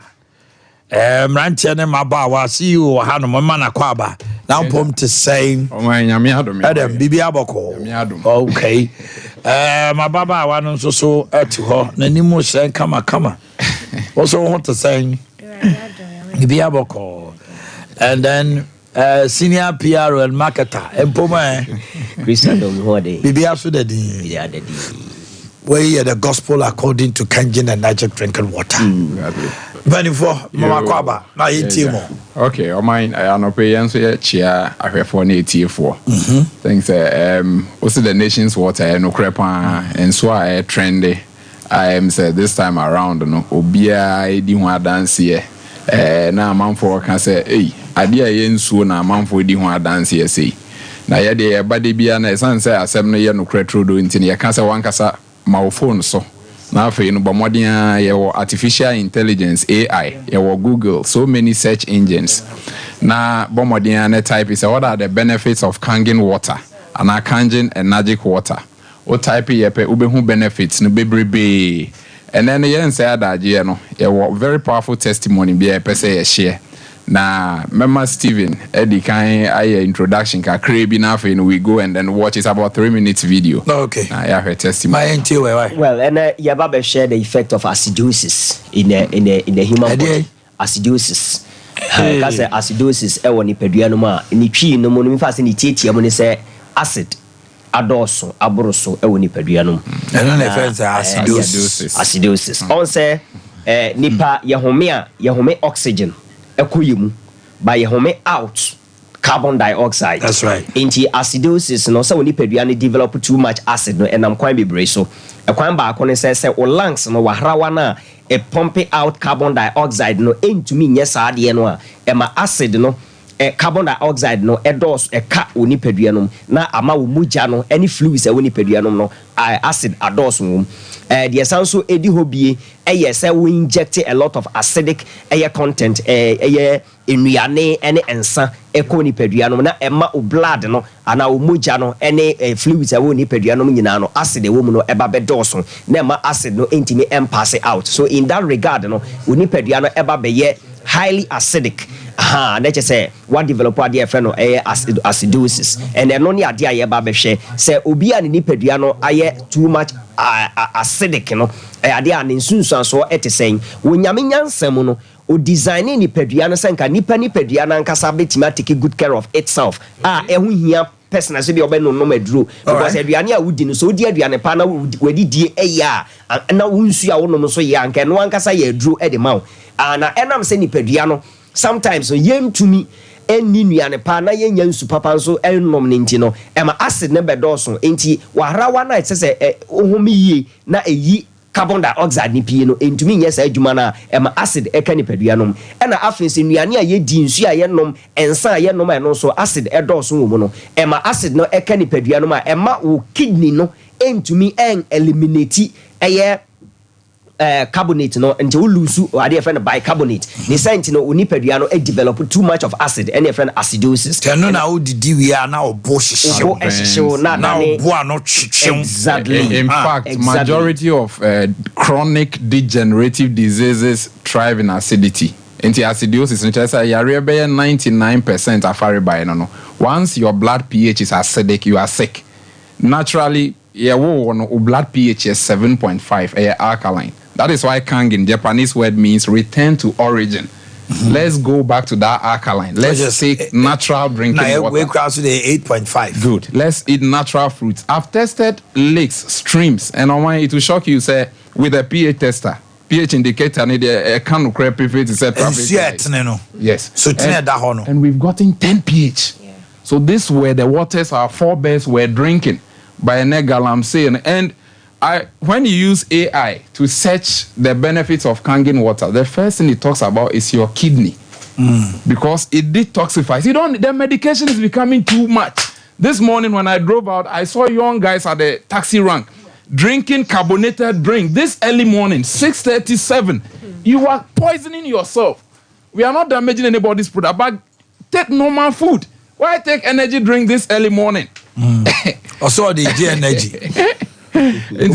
mrantie ne mabawa see you hanom ma na kwaba na pom to say nyame adom adam bibi aboko okay mababa wa no so ati ho na nimu shen kama also want to say bibi aboko and then senior PR and marketer empoma Christian Hode bibi aso da din where you the gospel according to Kangen and magic drinking water Benifo mama kwaba na yitimo okay o mine I no pay enso ye chia ahwefo na etiefo thanks also the nation's water no crepa enso a trendy I am said this time around no obia edi ho adanse ye na amanfo ka say ade a ye nsuo na amanfo edi ho adanse ye sei na ye de bade bia na esanse asem no ye no kretrodo ntini ye ka say wankasa ma phone so na afi no bomodin ye wo artificial intelligence AI ye wo Google so many search engines na bomodin na type is what are the benefits of Kangen water and Kangen and magic water o type ye pe ubehu benefits no bebrebe and then ye say adaje no ye wo very powerful testimony be pe say ye share na Mema Steven Eddie kan aye introduction ka krebi na afi no we go and then watch it's about 3 minutes video okay na ya her testimony well and you baba share the effect of acidosis in the human body acidosis because acidosis e woni padua no ma ni twi no mo no fa se ni tietia mo ne se acid adoso aboroso e woni padua no eno na effect acidosis on say nipa ye home oxygen ekoyemu by ye home out carbon dioxide that's right into acidosis no so woni padua no develop too much acid no enam kwan bebre so ekwan ba akone say o lungs no wahrawa na e pump out carbon dioxide no entumi nye saade no a e ma acid no carbon dioxide no edos ka woni padua no na ama wo muja no any fluids woni padua no acid ados wo the sanso edi hobie say we inject a lot of acidic content enuane ene ensa ekoni padua no na ema o blood no ana o muja no ene fluids woni padua no nyina no acid wo mu no eba be doso na ema acid no entimi pass out so in that regard no woni padua no eba be ye highly acidic na che say what develop ade friend no acidosis and no ni ade aye ba be hwe say obi a ni padua no aye too much acidic no ade a nsunsun so etesen wonyame nyansam no o designing ni padua no senka nipa ni padua na nkasa betima take good care of itself ehu hia personal so be obeno no maduro because aduane a wudi no so odi aduane pa na wadi die eya na wonsu a wonom so ye anka no ankasa ye aduro e de mawo na enam se nipadua no sometimes so yemtumi eni nuane pa na yenya nsu papa nso ennom ne nti no ema acid ne bedoso enti wahrawa na etse ohumi yie na eyi carbon dioxide ni pie no entumi nyesa adwuma na ema acid eka nipadua no ena afense nuane a yedi nsu a yenom ensa a yenom a no so acid edoso wo mu no ema acid no eka nipadua no ma ema wo kidney no entumi eliminate eye carbonate no nti wo lose ade friend bicarbonate ni sent no unipadua no develop too much of acid any friend acidosis teno na wo didi wi na obo hihye na obo no twetwem exactly in fact majority of chronic degenerative diseases thrive in acidity nti acidosis no say yare be 99% afare by no once your blood pH is acidic you are sick naturally your blood pH is 7.5 alkaline. That is why Kangen, Japanese word means return to origin. Let's go back to that alkaline. Let's take natural drinking water. We're close to the 8.5. Good. Let's eat natural fruits. I've tested lakes, streams, and it will shock you, say, with a pH tester. pH indicator, a can of crepe if it is a yes. So and we've gotten 10 pH. Yeah. So this where the waters our forebears were drinking by a negalam saying, and when you use AI to search the benefits of Kangen water, the first thing it talks about is your kidney. Because it detoxifies. The medication is becoming too much. This morning when I drove out, I saw young guys at the taxi rank drinking carbonated drink this early morning, 6:37. You are poisoning yourself. We are not damaging anybody's product, but take normal food. Why take energy drink this early morning? Also the energy. And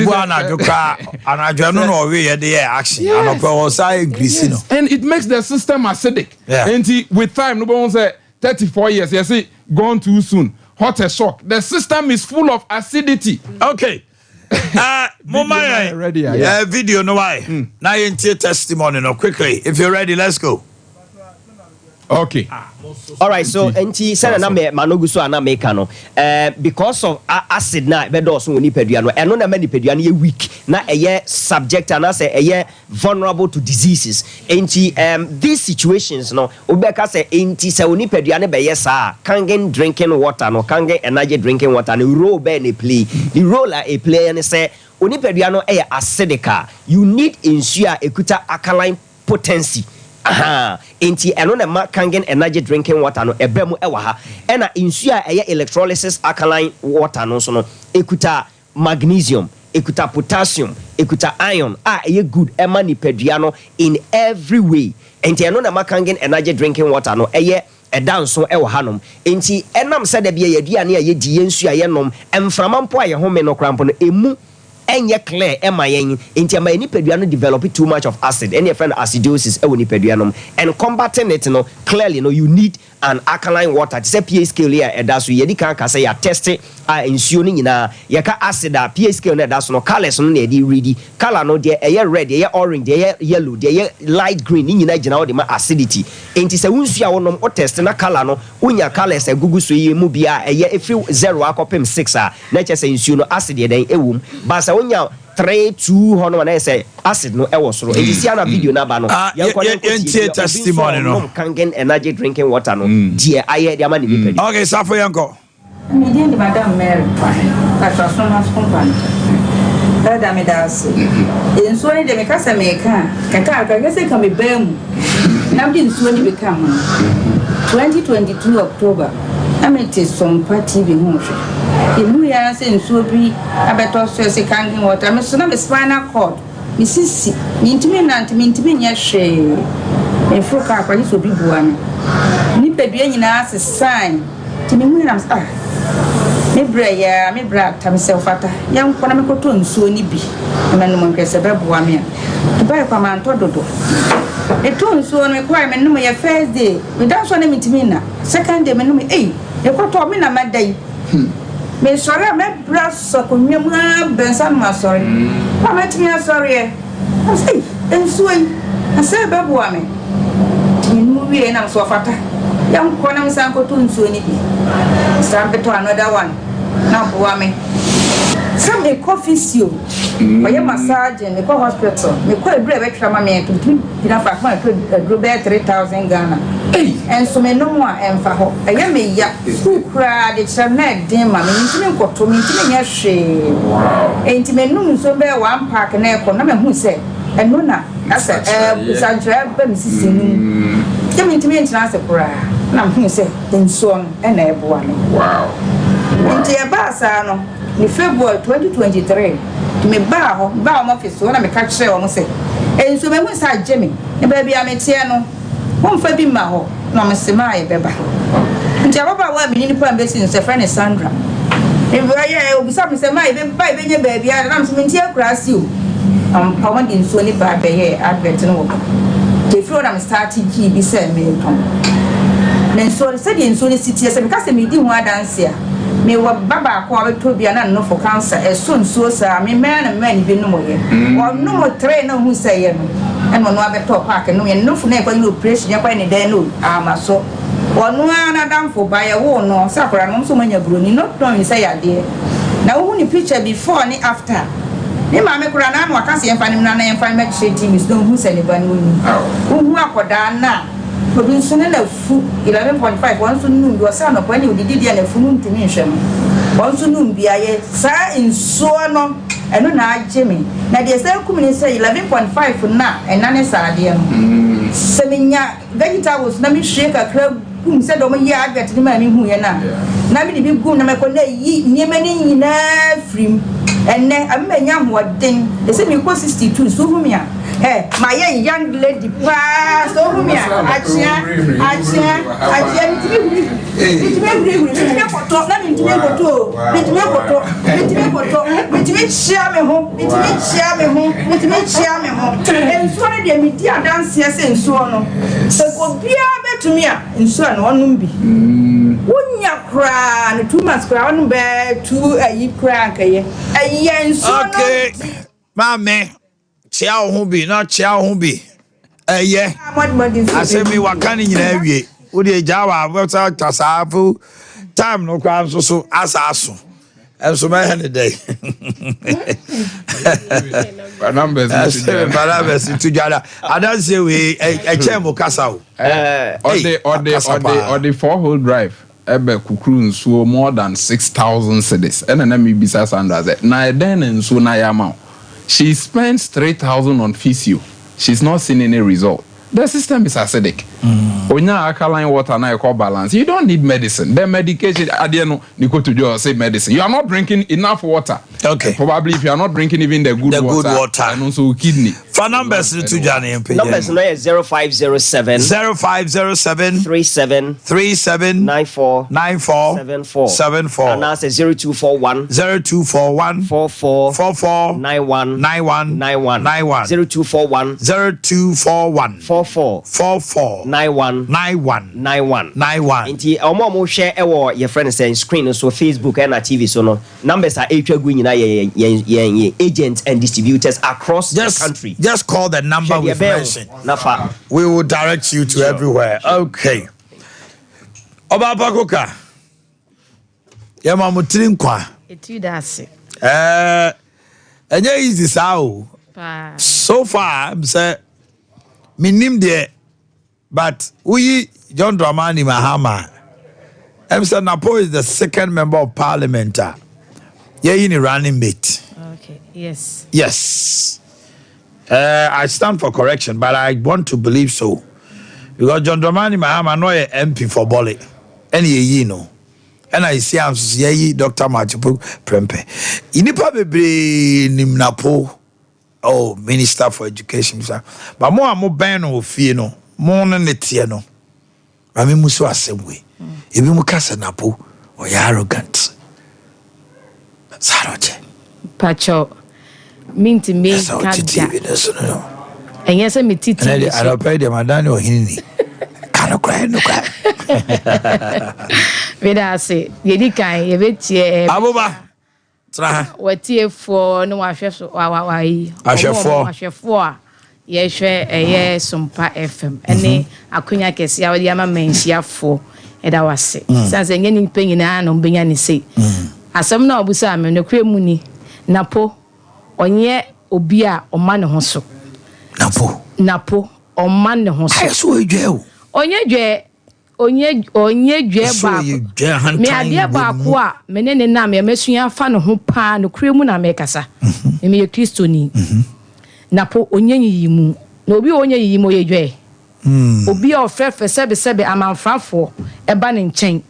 it makes the system acidic. Yeah. And with time, nobody wants say 34 years. You see, gone too soon. Hot a shock. The system is full of acidity. Okay. Mama, ready? Video no why. Now you testimony no quickly. If you're ready, let's go. Okay. All right, so enti send na me manogu so na make no because of acid na be do so ni padua no eno na mani padua no ye weak na eye subject and say eye vulnerable to diseases enti these situations no obeka say enti say oni padua no be yes Kangen drinking water no Kangen energy drinking water no role be na play the role a play and say oni padua no eye acidic you need ensure ekuta alkaline potency. Enti eno na ma Kangen energy drinking water no ebemu ewa ha ena insua eye electrolysis alkaline water no so no ekuta magnesium ekuta potassium ekuta iron eye good ema ni padua no in every way enti eno na ma Kangen energy drinking water no eye edanso ewa hanom enti enam se da bia yedua ne ye di yensu ayenom emframa mpo aye home no krampo no emu enye clear ema yen enti ama ni padua no develop too much of acid any friend acidosis e woni padua no and combating it no clearly no you need an alkaline water to say pH scale here e da so ye di kan ka say ya test ensure ni nyina ye ka acid pH scale na da so no colors no na e di ready color no de eye red eye orange de eye yellow de eye light green ni nyina gina wo de ma acidity enti se wonsu a wonom o test na color no unya colors egugu so ye mu bia eye every 0 akopem 6 na che say ensure no acid ye den ewum ba onya 3-2 hono na say acid no e wosoro e disi na video na ba no ye testimony no Kangen energy drinking water no die aye de ama ni pedi okay safo yanko me dey the madam Mary ka transformers company da me da se enso ni de me ka se me ka se ka me bam na me enso ni be kam 2022 October amete Sompa TV ho inu ya se nsuo bi abeto so se Kangen water me so na me spinal cord me sisi me ntimi nya hwe e fuka kwa so bi bua me ni pedua nyina se sign timi hu na me bra ta me self ata yan kona me koto nsuo ni bi me no mo nkese be bua me to buy kwa man to dodo e to nsuo me kwa me no ye first day me dan so na me ntimi na second day me no me e koto me na madai me sorry me bra so ko nwam ha bensa ma sorry pa me timi sorry e nsuo yi ase be bua me ni mu wi na so fata Young Conam Sanko Tunsuni. Sample to another one. Now, Boame. Some a coffee seal. My massage and the hospital. Me quite brave extra mammy to enough of my group 3,000 Ghana. And so may no more and for her. I am a yak who cried, it's a neck, dear mammy, intimate got to me to shame. Ain't me no so bear one park and air for no who said, and Nuna, I said, Sandra, Mrs. Come into me and answer prayer. Now, who said, then son and a boy. Wow. Into a bassano. In February 2023, me bow office when I catch her almost say. And so, when I Jimmy, and baby, I'm a tiano. One for be maho, no, Miss Semai, Beba. And Jabba, what meaning upon business, a friend is Sandra. If I will be something, Semai, by baby, I'm some tear grass you. Common in Sony Baby, advert no. The floor I'm starting to be sent me. Then so said in Sony City, as a because me didn't want dance here. Me wa baba kwa to bia na no for cancer e so nsuo sa me man bi no mo ye o no mo train na hu say no e no abeto park no ye no fu na kwa ni operation ya kwa ni den no amaso o no na dam for ba ye wo no sakora no so manya broni no don say ya de na wo ni picture before ni after ni ma me kura na no aka se emfa ni na emfa me shade mi so hu say ni ba no ni wo hu akoda na production na fu 11.5 one so num do say no kwa ni odidi dia na fu num timi nhwem one so num bia ye sa insuo no eno na age me na de say kumini say 11.5 na enane sa de no se menya vegetables na mi hwe kakra kum se do mo ye advert ni ma mi hu ye na mi bi gum na me ko na yi niema ni nyina frim enne amenya hoden de say mi ko 62 so hu mi a my young lady pa so hu mi a achia mitime chia me ho enso na de mi di adanse ese enso no se ko bia betumi a enso na onum bi wonya kra ne 2 months kra onum be 2 ayi kra nkaye enso no okay mame chia ho bi na chia ho bi asemi wakani nyina awie wo de jawa wata tasafu time no kwa so asaso enso ma hen dey numbers to jada I don't say we a chemo kasa o on the 4-hole drive ebe kukuru nsuo more than 6,000 cedis and na me bisa Sandra say na den nsuo na yama she spends 3,000 on physio. She's not seen any result. The system is acidic. When you alkaline water now you call balance, you don't need medicine. The medication at the end you go to just say medicine. You are not drinking enough water. Okay. Probably if you are not drinking even the good water and also kidney. For numbers to Johnny and numbers 0507 37 94 74 and that's 0241 44 91 0241 44 91 Inti omo share your friend saying screen so Facebook and TV so no numbers are agents and distributors across the country. Just call the number we mentioned. We will direct you to everywhere. Okay. Oba Bakoka. Yama mutrin kwa. Etu dase. Enye easy sao. So far I'm say minim there but we John Dramani Mahama. Mr. Napo is the second member of parliament. Yeah, in a running mate. Okay. Yes. Yes. I stand for correction, but I want to believe so. Because John Dramani Mahama no MP for Bole. Any ye know. And I see I'm Dr. Machipu Prempe. Inipa bebre nim Napo. Oh, Minister for Education. But more and more ban of fear no. More than the tiano. I mean, Musu same way. If you mukasa Napo or you arrogant. Saroje. Pacho. Mean to me, can't and yes, I'm a teacher. I don't pay them, I don't know him. Cannot cry, no cry. Vida say, Yedika, you bet, Abuba. What here for no, I chef for. ye hwe eye Sompa FM ene akonya kese ya wodi ama menhyiafo eda wase sanse nye ni penyina no benya ni sei asem na obusa me no kwemu ni napo onye obi a oma ne ho so napo oma ne ho so aso edwe o onye dwe ba me ade ba ko a menene na me mesua fa ne ho pa no kwemu na me kasa me ye kristoni napo onye yimu na obi onye yimu ye dwe obi a ofrefe sebe amanfrafo eba ne nchen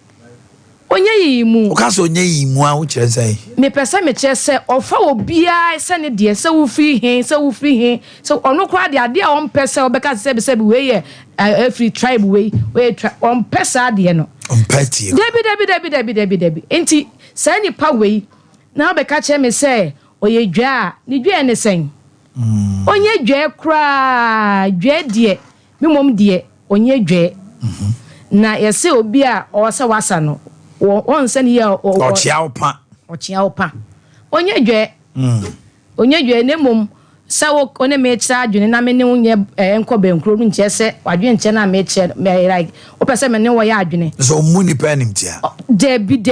onye yimu okaso onye yimu a wo kire sai me pese me kire se ofa obi a se ne de se wo free hin so ono kwa de ade a on pese obeka sebe we ye every tribe we on pese ade no on party debi enti say ni pa we na obeka kire me se oye dwa ni dwa ne sen onye dwa kra dwa de mi mom de onye dwa na yese obi a o se wasa no won se ni ya ochia opa onye dwe ne mom sa wo one me kira adwene na me ne wonye enko benkro nche se wadwe nche na me kire me like o pese me ne wo ya adwene so muni pa nim tia debi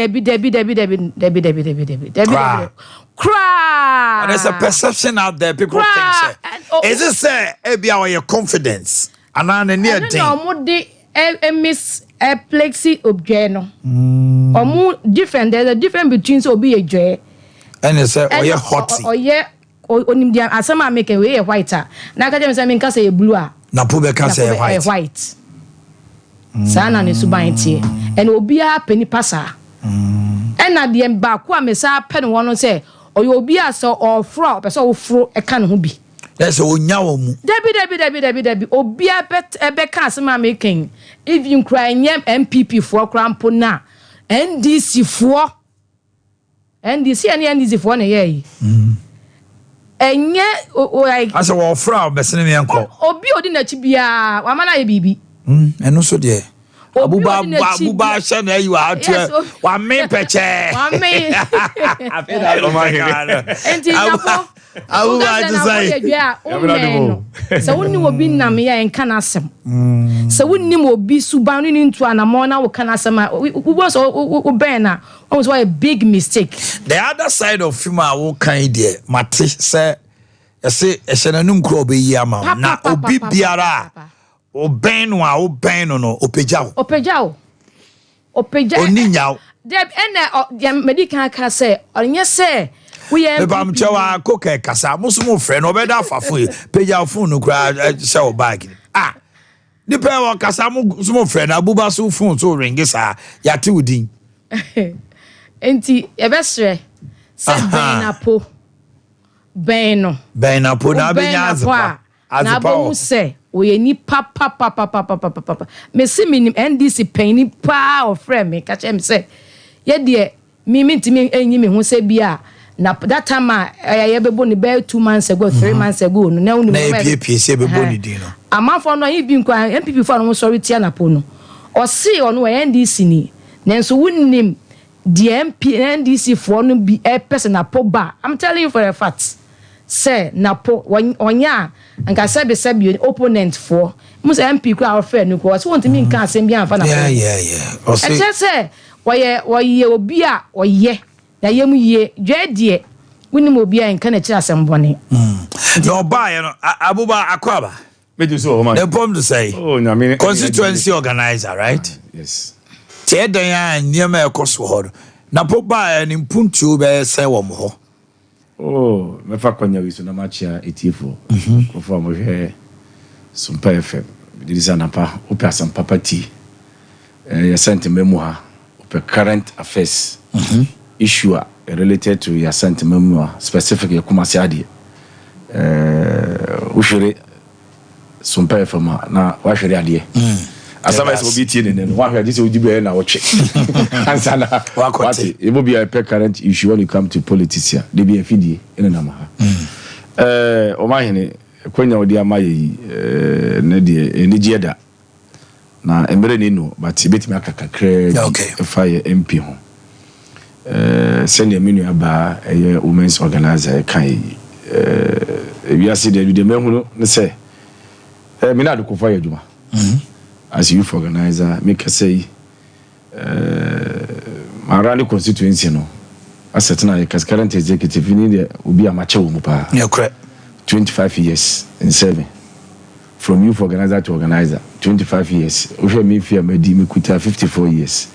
cry and there's a perception out there people think say is it say e bia your confidence anana near thing no mo de miss plexi objeno omu different there's a difference between so be a joy and it's say oye hot onim dia asema make we white na ka dem say me nka say blue a na po be ka say white sana ne suban tie and obi a pani pasa and na dem ba ko amesa pen wono say oye obi a so ofro person ofro e ka ne ho bi there's onya wo mu debi obi a ebe ka asema making if you cry nyem MPP for krampo na NDC for NDC and NDC for na ye enye like asa wo fra obesene me enko obi odi na chi bia wa mana ye bibi eno so de abuba hye na you atwe wa me peche wa me enti napo abuba just say so wonni obi na me ya enka na asem so wonni obi suban ni ntu anamo na wo kana asem wo so ben na almost a big mistake. The other side of female wo kan de mate say say ehyenanum kro be yi ama na obi biara oben no opejao oninyao deb ene medical ka say onye say we am bam chewa koke kasa musumu frɛ no obeda afafo pejao phone no kra say o bag ni pe wo kasa musumu frɛ na abuba so phone so ringi sa yate udin enti ebesre se ben no na benya azepa na bo se we ni papa me se minim NDC pain pa of friend me ka chem se ye de mi ntimi enyi me ho se bia na that time ye bebo ni be 2 months ago 3 months ago no na unu na epie se bebo ni din no amafo no yi bi nkwa MPP for no sorry tia na po no o se ono NDC ni nenso wunnim the MP NDC for no be a person na po ba I'm telling you for a fact say na po onya anka sabi opponent for mus MP kwa offer no ko so want me nka asem bi anfa na yeah o say woye obi a oye na yem ye dwedie wunnim obi a nka na kira asem bone no buy no abuba akwaba meju so o man the problem to say constituency organizer right yes Tedan ya niema ekoso ho na po ba ni mpuntu be se wo mo ho me fa kwanya wiso na machia etiefo ko fa mo hwe Sompa FM dirisa na pa operation papati ya sent memo ha ope current affairs issue related to ya sent memo specific ya kumasi ade ushire Sompa FM na wa hwere ade asaba is obi tie ne no wa hwede se ojibe na woche ansana wakwati e bobi a current issue when you come to politics here they be afidie ene na ma ha Omanhene kwenya odi amaye ne de enigieda na emere ni no but betimi akakakre fire MP ho senior menu aba women's organizer kai ebiase de mehunu ne se me na do ko for adwuma as youth organizer make say Marani constituency no asset na current executive ni de obi amache wo mu pa yeah correct 25 years in serving from youth organizer to organizer 25 years we me fear me di me kuta 54 years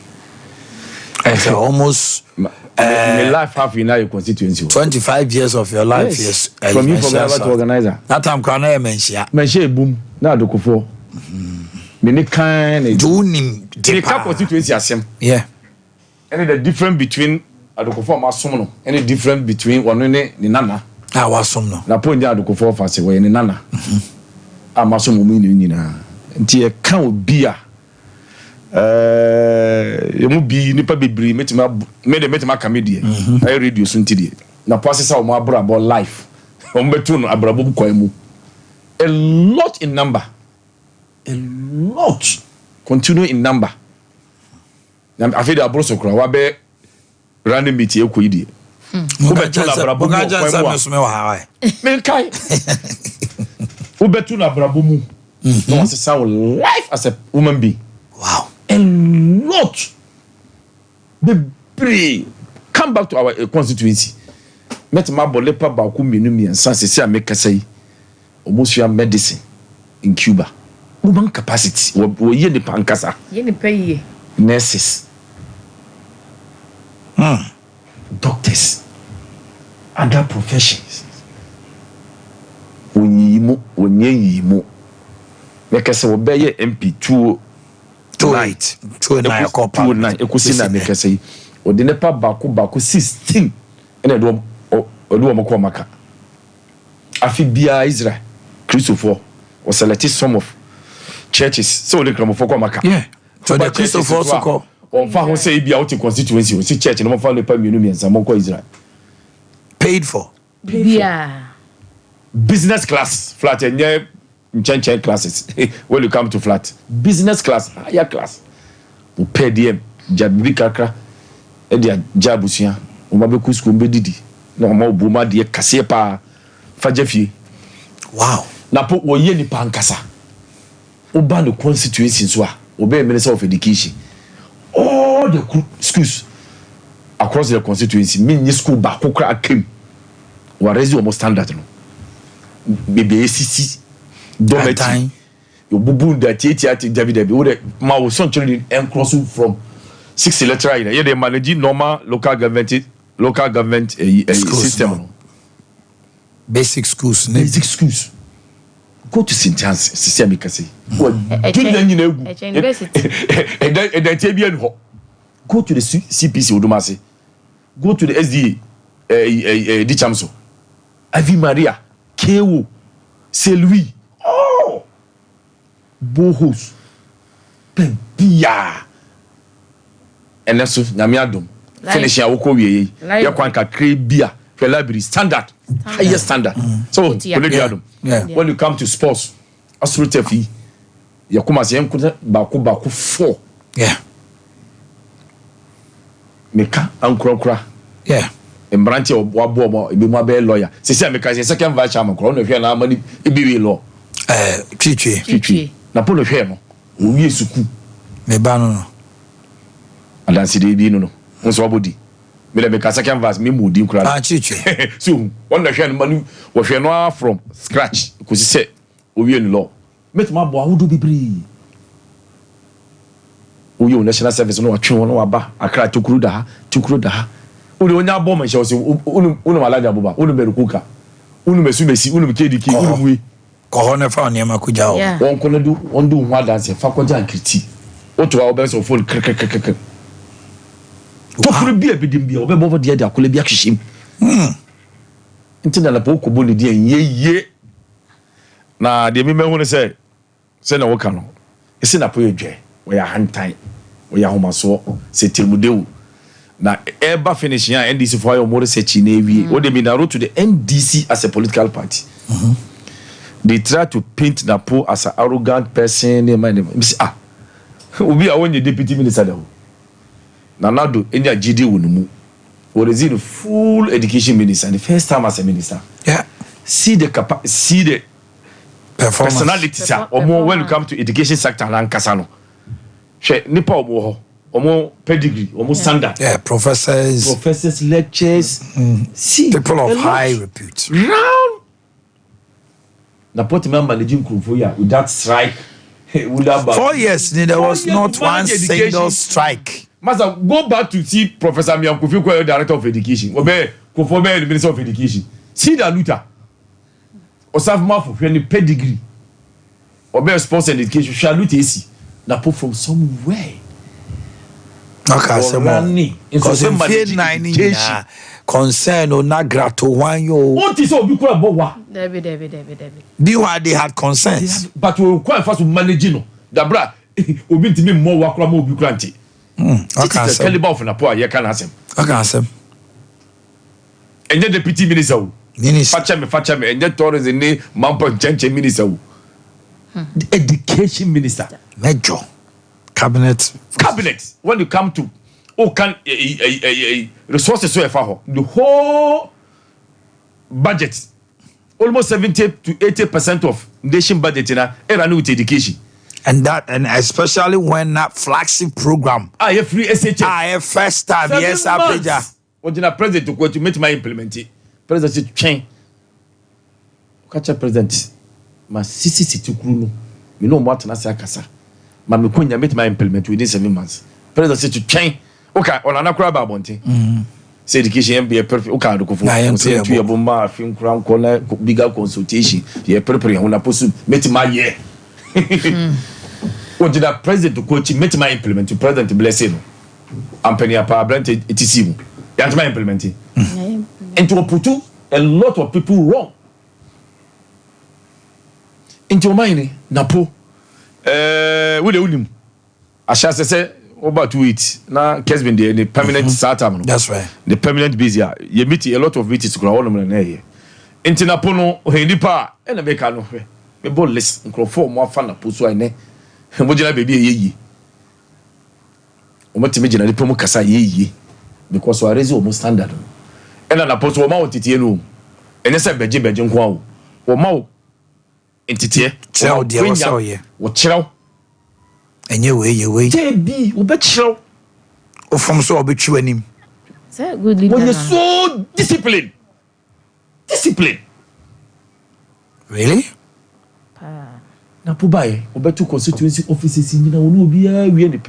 it's almost my life half in our constituency 25 years of your life yes from youth organizer to organizer that time kana e menhia boom na adokofo me ne kan do nim the constituency asem yeah and the difference between adokofo amasom no and the difference between one ne nana wasom no na point adokofo fa se we ne nana amasom mu ni nyina nti e kan obi a emu bi nipa bebiri metima kamedie I radio so ntidie na process o mo abrabo life o mbetu no abrabo bu kwai a lot in number continue in number na afede abroso kura wa be random meeting ekoyidie ubetu na abrabo mu kwai men kai ubetu na abrabo mu no was say life as a woman being. Wow. A lot. Come back to our constituency. Met my bolepa ba ku menu and sanse say make say almost your medicine in Cuba. Woman capacity. We ye the pankasa. Ye ni pay. Nurses. Doctors. Other professions. Onye make say obeye MP2 2 ekusi na make say odi nepa baako 16 ene do mako maka afi bia Israel Christopher was selected some of churches so the kramofo ko maka yeah so the Christopher also call on fa ho say bia out constituency o si church no mo fa lepa mienu miensa mo ko Israel paid for bia business class flat enye chen classes when you come to flat business class higher class o pay dem jabi kakra e dia jabusia o ma be ku school be didi na o ma obuma de kase pa fajafie wow na po wo ye ni pankasa o ba the constituency so a o be minister of education all the schools across the constituency mean school ba kokra akem wa raise almost standard no BBACC Dometi, you bubu that David, would my son children and cross from 6 electoral. Yeah, they manage normal local government system. No. Basic schools. Go to St. John's, system because go to the CPC Udumasi, go to the SDA Dichamso, Ave Maria, KO, Saint-Louis. Bohus Pebia and that's Namiadum finishing our career. You can't create beer for library standard, highest standard. So, when you come to sports, absolutely fee. You come as young Baku 4. Yeah, Meka and Crocra. Yeah, and branch of Wabo, be my bell lawyer. Say, because second vice chairman, crown of your money, it be law. Chichi. Na polo hwe no owie suku me ba no adansi de bi no nso obodi me le me ka second verse me mudi nkura chichi so one na hwe no manu wo hwe no from scratch ko si se owie no law metuma bo awodo bibiri owie national service no atwe no aba akra tukuru da ha uli onya bo man hye so unu malaja boba unu berukuka unu mesumesi unu kediki unu muwe ko ne fa ne makuja won kono du won du ho dance fa ko jan kriti o to wa obenso phone kekekekeke to kuru bia bidim bia obebo de akola bia hwehim ntina la poko bo ne de yeye na de mi mehu ne se na wo ka no ese na po yedwe wo ya hantan wo ya homaso se tilmudewu na eba finishing ya NDC for your more research na ewie wo de mi na road to the NDC as a political party. They try to paint Napo as an arrogant person. Obi a when the deputy minister there. Nanado enya GD wonumu. Or is it the full education minister? The first time as a minister. Yeah. See the personalities when you come to education sector and kasano she nipa omo pedigree standard professors lectures see people of high repute round na put member managing Krufo ya with that strike 4 years there was not one single strike. Master, go back to see Professor Miankufi, director of education Krufo the minister of education. See that Luther Osafma for any pedigree or be sponsor education shall Luther na put from somewhere. Okay, so because in fear 9 concern or not grato one yo. What is all you call about? David. They had concerns, but we were quite fast to managing. Dabra, we to be more wakra more bukranti. Okay, so caliber of Napoa, you can ask him. Okay, so and then the deputy minister, Fatcham, and that Torres in name Mampa Chenche minister, the education minister, major cabinet. When you come to resources so far, the whole budget, almost 70 to 80% of nation budget in a with education. And especially when that flagship program. I have free SHA. First time, yes, I what did I present to go to meet my implementing? President chain. Catch a president. My CCC to Kruno. You know what I say, Kasa. Mammy Kunya met my implement within 7 months. President to chain. Okay, on an acra bounty. Say education be a perfect. Okay, look for a bomba, film crown corner, bigger consultation. Yeah, preparing when I pursue met my year. What did I president to coach met my implement to President Blessing? I'm penny up our brand it is him. That's my implementing. And to put a lot of people wrong. Into Omanhene Napo. With the Unim. I shall say about 2 weeks. Now, Kesbin, the permanent Satam. That's right. The permanent busy. You meet a lot of meetings to grow on here. Into Napono, Hendipa, and a mechano. Me bo list nkrofo mo afa na poso ane mo gina baby yeyi o mati me gina lipo mo kasa yeyi because we raise o standard and na poso o ma otitie no ene se beje nko o ma o entitie tell dia wo so ye wo kirew enye we je bi o be kirew o from so o be twi anim say good leader when you so discipline really na pubaye obetu constituency offices nyina wonu obia wie ne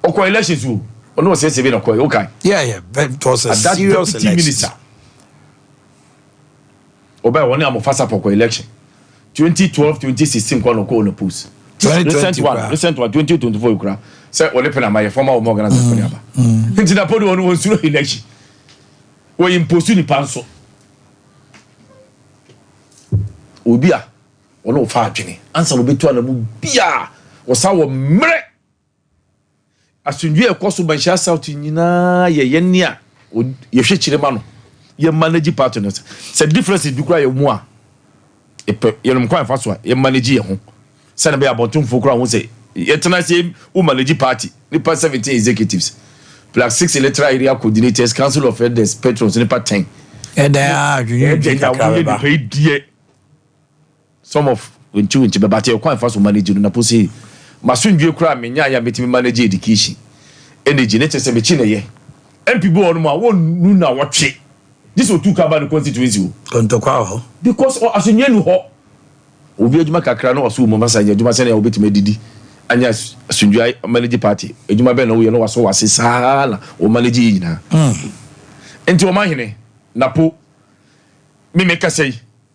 okwa elections wo ono se se be na kwa okay yeah it was a serious election obay woni amofasa for election 2012 2016 kwa no ko no post recent one 2024 ukra say ole pena my former organizer for aba nti na podo wonu wonsuro election wo impose ni panso obia ono fa adwene ansa no betu anamu bia wo sa wo mre asundwe ekoso banhia south nyina ye ne a ye hwe kirema no ye manage partners se difference bi kura ye mu a ye no kwa fa so a ye manage ye ho se na be abontumfo kura ho se ye tena se wo manage party nipa 17 executives plus 6 electoral area coordinators council of elders patrons nipa 10 and they are some of when but you quite fast to manage na pussy masundwe kura menya ya metimi manage education energy nature se be chine ye mp bo no ma wonu na wotwe this o two carbon constituency kontokwa ho because asunye nu ho obi adwuma kakra na waso mo masaje adwuma se na obetime didi anya asundwe manage party adwuma be na wo ye no waso wase sala o manage yina enti Omanhene napo me meka sei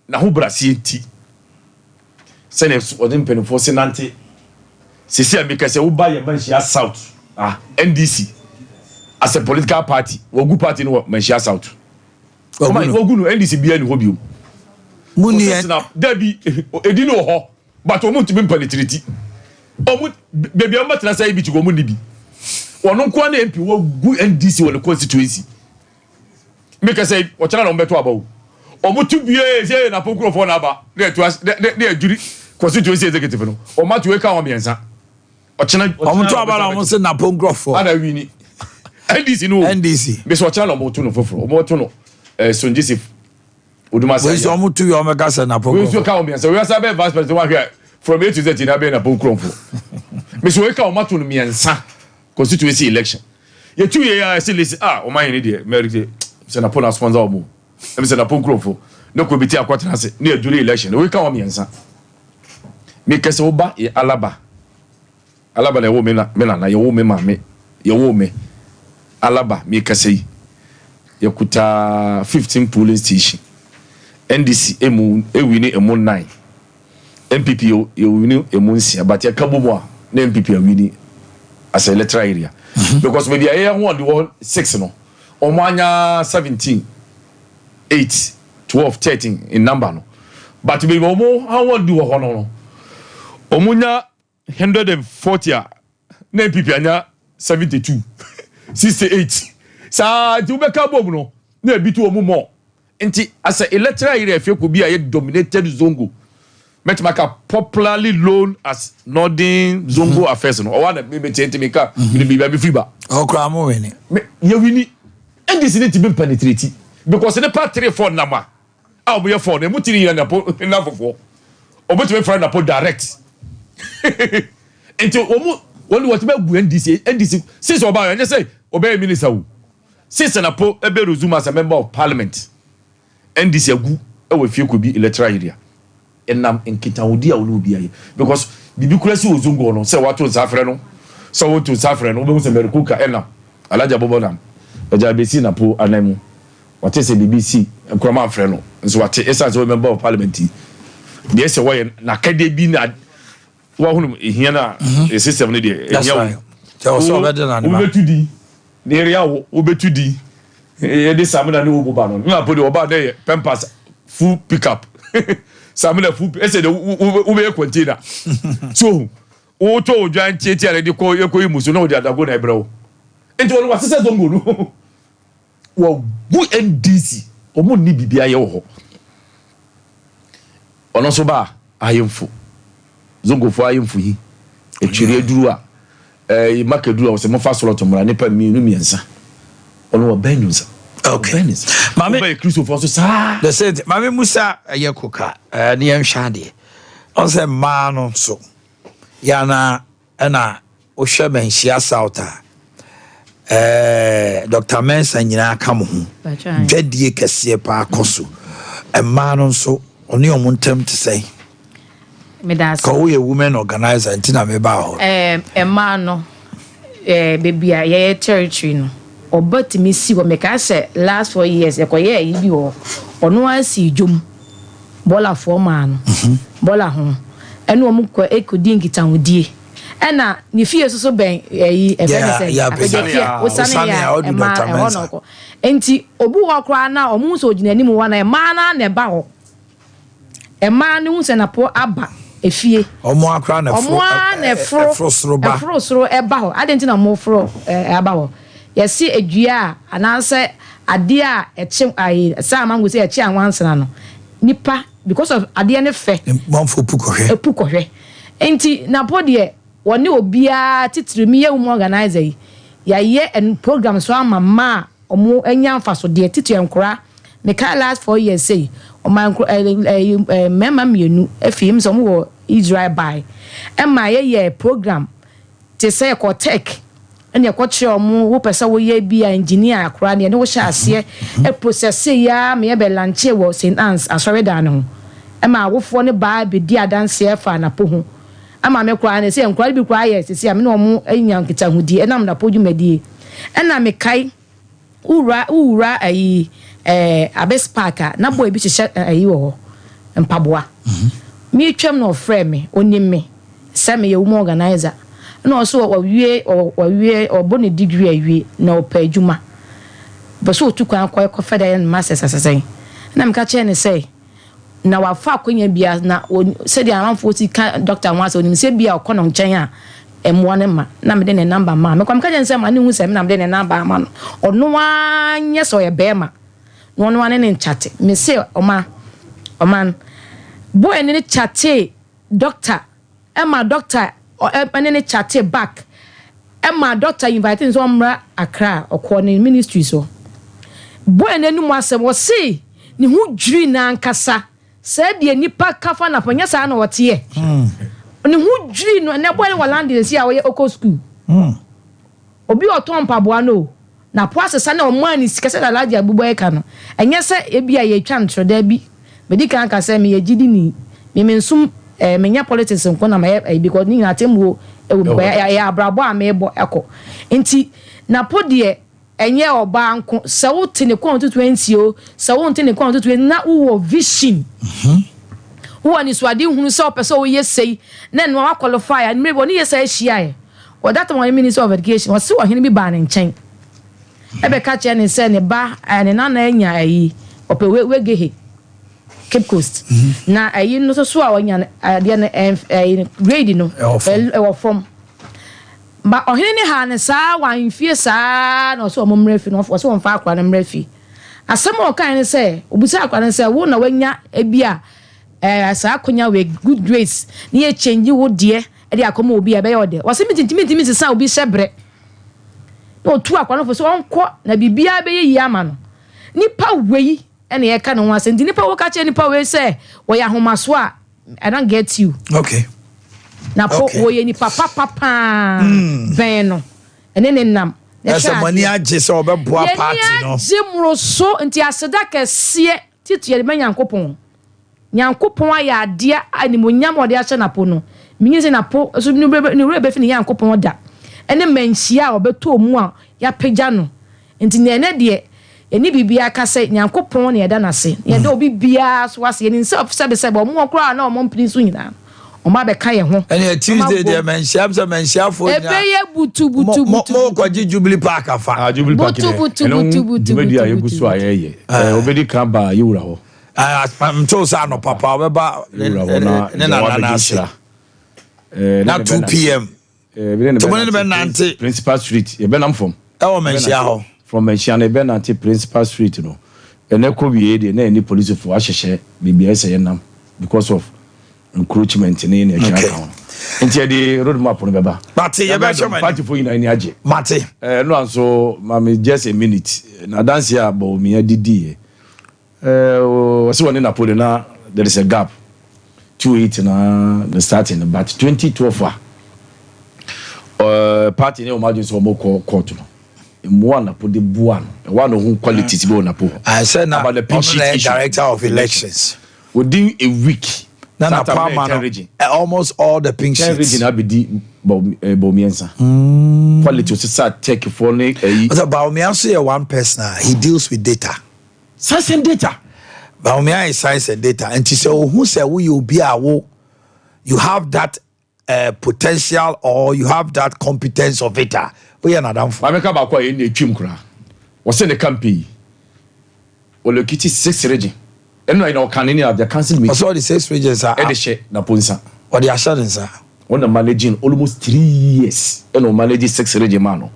na ho brase enti sene odin penfo senante sisi amika se wo ba ye manhia south NDC as a political party wogu party no manhia south wogu no NDC bia ni hobio muni dabi edino ho but o muntu be penetrate o mu bebia o matena sai bi ti go mu ni bi wono nko na MP wogu NDC won constituency meka say o chana no beto abawo o mutu bie se na pokrofo na ba na ajuri constituency executive no o matu we ka o miensa o chana o mutu abala o se na pokrofo ana wini NDC no NDC be so chana no mutu no foforo o mutu no sonjisi Uduma say. We so mu 2 year omega say na We so ka omiensa. We asa be vice president wa hwe from A to Z na be na Ponkromfo. Me so we ka o mato no miensa constituency election. Ye 2 year say listen Omanhene de merit say na pona sponsor o mu. E say na Ponkromfo. No ko biti akwatena se na aduri election. We ka o miensa. Me kese oba ye Alaba na wo me na ye wo me ma me ye wo me Alaba me kese yi ye kuta 15 polling station NDC emu ewini emu 9 MPP you wini emu 9 but ye kabomo na MPP wini as a electoral area because maybe I hear one the 6 no omanya 17 8 12 13 in number no but maybe omo how one do ho no omunya 140 na MPP anya 72 68 sa ti ubeka bom no na ebitu omu mo nti as a electoral area fe ko bi a dominated zongo metimaka popularly known as Northern Zongo affairs no o wa na be tenti meka bi be free ba okra mo wini ye wini and this need to be penetrate because the part 3 4 number a obo ye 4 na mutiri na na fofo obetime friend na po direct until only what about NDC since oba you say obey minister wo since na po ebe resume as a member of parliament NDC agu e we fie ko bi electoral area enam enkitawodi a wo bi aye because bibi kurasi ozungo no say wato nsafre no so wato nsafre no obe se merikuka enam alaja bobonam aja besi na po anamu wate se BBC akrama afre no so wate esa so member of parliament dey say wo na kade bi na wa hunu ehia na system ne dey ehia wo so obede na na obetudi ne area wo obetudi e dey samina ne wo boba no na podi oba dey pampas full pickup samina full ese dey wo be container so wo to odwan tietia ne dey ko ekoyi muso na wo dey adago na ebrewo enti wo wa sese zongo no wo bu NDC omo ni bibia ye wo ho ono so ba ayemfo zongo fo ayemfo yi etwire duru a makeduru a wo se mo fa slot mra ne pa mi no miensa ono wa benunsa okay mame ba Christopher so sa the said mame Musa ayekoka ne yanhwade on se ma no so yana na o hwe manhia sauta Dr. Mensa nyina ka mo ho dwadie kese pa akoso ma no so oni omuntem te sei medas ko we women organizer ntina me ba ho ma no baby ye territory no obatimi si wo me ka se last 4 years e ko ye yi bi ho ono asi dwom bola fo ma no bola ho eno omu ko ekodi ngitanwodie ena ni fie so ben yi e fene se apejefia osane ya Dr. Mensa enti obu ho kra na omu so oginanim wa na ma na ne ba ho ma ne hu se na po aba efie omo akra na fro soro eba ho adenti na mo fro aba ho yesi edua ananse ade a eche ayi sa mango se eche anwansana no nipa because of ade ne fe monfo pukohwe enti na podie woni obia titirimi ye umu organizer yi ya ye en program so amama omo enya mfaso de titu enkora me ka last 4 years say o man mema mienu efim so mo Israel by emma ye program te say ko tech ene ko che omo wo pesa wo ye bia engineer akora ne wo sha ase e process ya me be lanche wo St Anne's asore da no emma wofo ne ba be di adanse fa na po ho ama me kwa ne se enkwa bi kwa ye se me no mo anya nkita hudi enam na podwumadi ena me kai ura ayi abespaka na boy bi hye ayi wo mpaboa mi twam no frame me onim me se me ye woman organizer na so wa wie obone degree awie na opa adwuma bo so otukwan kwa federal masters asesen na me ka che ne say na wafa akonya bia na se dia amanfo ti ka doctor wanse onim se bia okono nchen a emwo ne ma na me de ne number ma me kwam ka jense ma ne hu se me na me de ne number ma no ono anye so ye be ma no ono ane ne nchate me se oman boy ne chate doctor ema doctor ene ne chate back ema doctor invite so mra Accra okọ ne ministry so boy ne nu asem wo se ni hu dwiri na ankasa said de nipa kafa na ponya sa na wote ye ni hu dwiri no na boy wa land si a wo ye oko school obi oton paboa no na po asesa na omani sikase da laji abubo e ka no enye se ebi a ye twa ntro da bi medika anka se me ye gidi ni me nsum menya politics nko na me because ni na temwo ya abrabo a me bo eko nti na po de enye oba nko se wo te ne Constituency o se wo te ne Constituency na wo vision wo ani so ade hunu se opese wo yesei na no qualify and me bo ni yesei hia e o that one Minister of Education wo se wo hene bi ba ne nchen ebe ka che ne se ne ba ne na anya ayi ope wegehe Cape Coast na ayi no so a wonya ade na grade no e from ba ohene ne ha ne saa wan fie saa na so omomre fi no so won fa akwa na mrefi asem o kan ne se obusa akwa ne se wo na wanya ebia saa akonya we good grace ne ye change wo de e de akoma obi e be yode wo se mitintimi sa obi shebre no tu akwa no so onko na bibia be yi ama no nipa wei ene ye ka no ase ndi nipa wo ka che nipa wei se wo ya homaso a I don't get you okay na po wo ye nipa papa ben no ene ne nam esa mani age se obeboa party no jimro so nti aseda kese titu ye Nyankopon aya ade animonyam ode ache na po no minye se na po so ni rebe fi ni Nyankopon da ene manhia obeto mu a ya pagya no nti ne ene de eni bibia ka se Nyankopon ne yeda na se yeda obi bia so wase ni se ofisa be omo okra na omo mpini so nyina oma be ka ye ho ene Tuesday de manhia so manhia fo nya ebe ye butu mo kwaji Jubilee Park afa Jubilee Park butu media ye gusu ayeye obedi kan ba yewura ho I'm told sa no papa obeba ne na sira na 2 p.m. Tomorrow be nante Principal Street ye be nam from manhia ho from manhia ne be nante Principal Street no ene ko wie de na any police for ahyehe bibia ese ye nam because of encroachment ne na kira kan nti the road map no beba but ye be show party for ina ni age mate no anso mama just a minute na dance ya bo mi adidi what's one in Napoli na there is a gap 28 na the starting but 2012 party ne o ma just o mo court no mo na po de buan one who quality ti be na po I said na about the pink sheet director of elections within a week na almost all the pink sheets region abidi Bomiensa quality o sa check for ne but Bomiensa is one person he deals with data science and data Bomiensa is science and data and so who say we will be you have that potential or you have that competence of it we are not done for America ba kwa ye twim kura wo se ne campaign o lokiti 6 region eno ina o kanini of the council meeting so the 6 regions are edeshe na ponsa or the assurance on the managing almost 3 years eno manage 6 region mano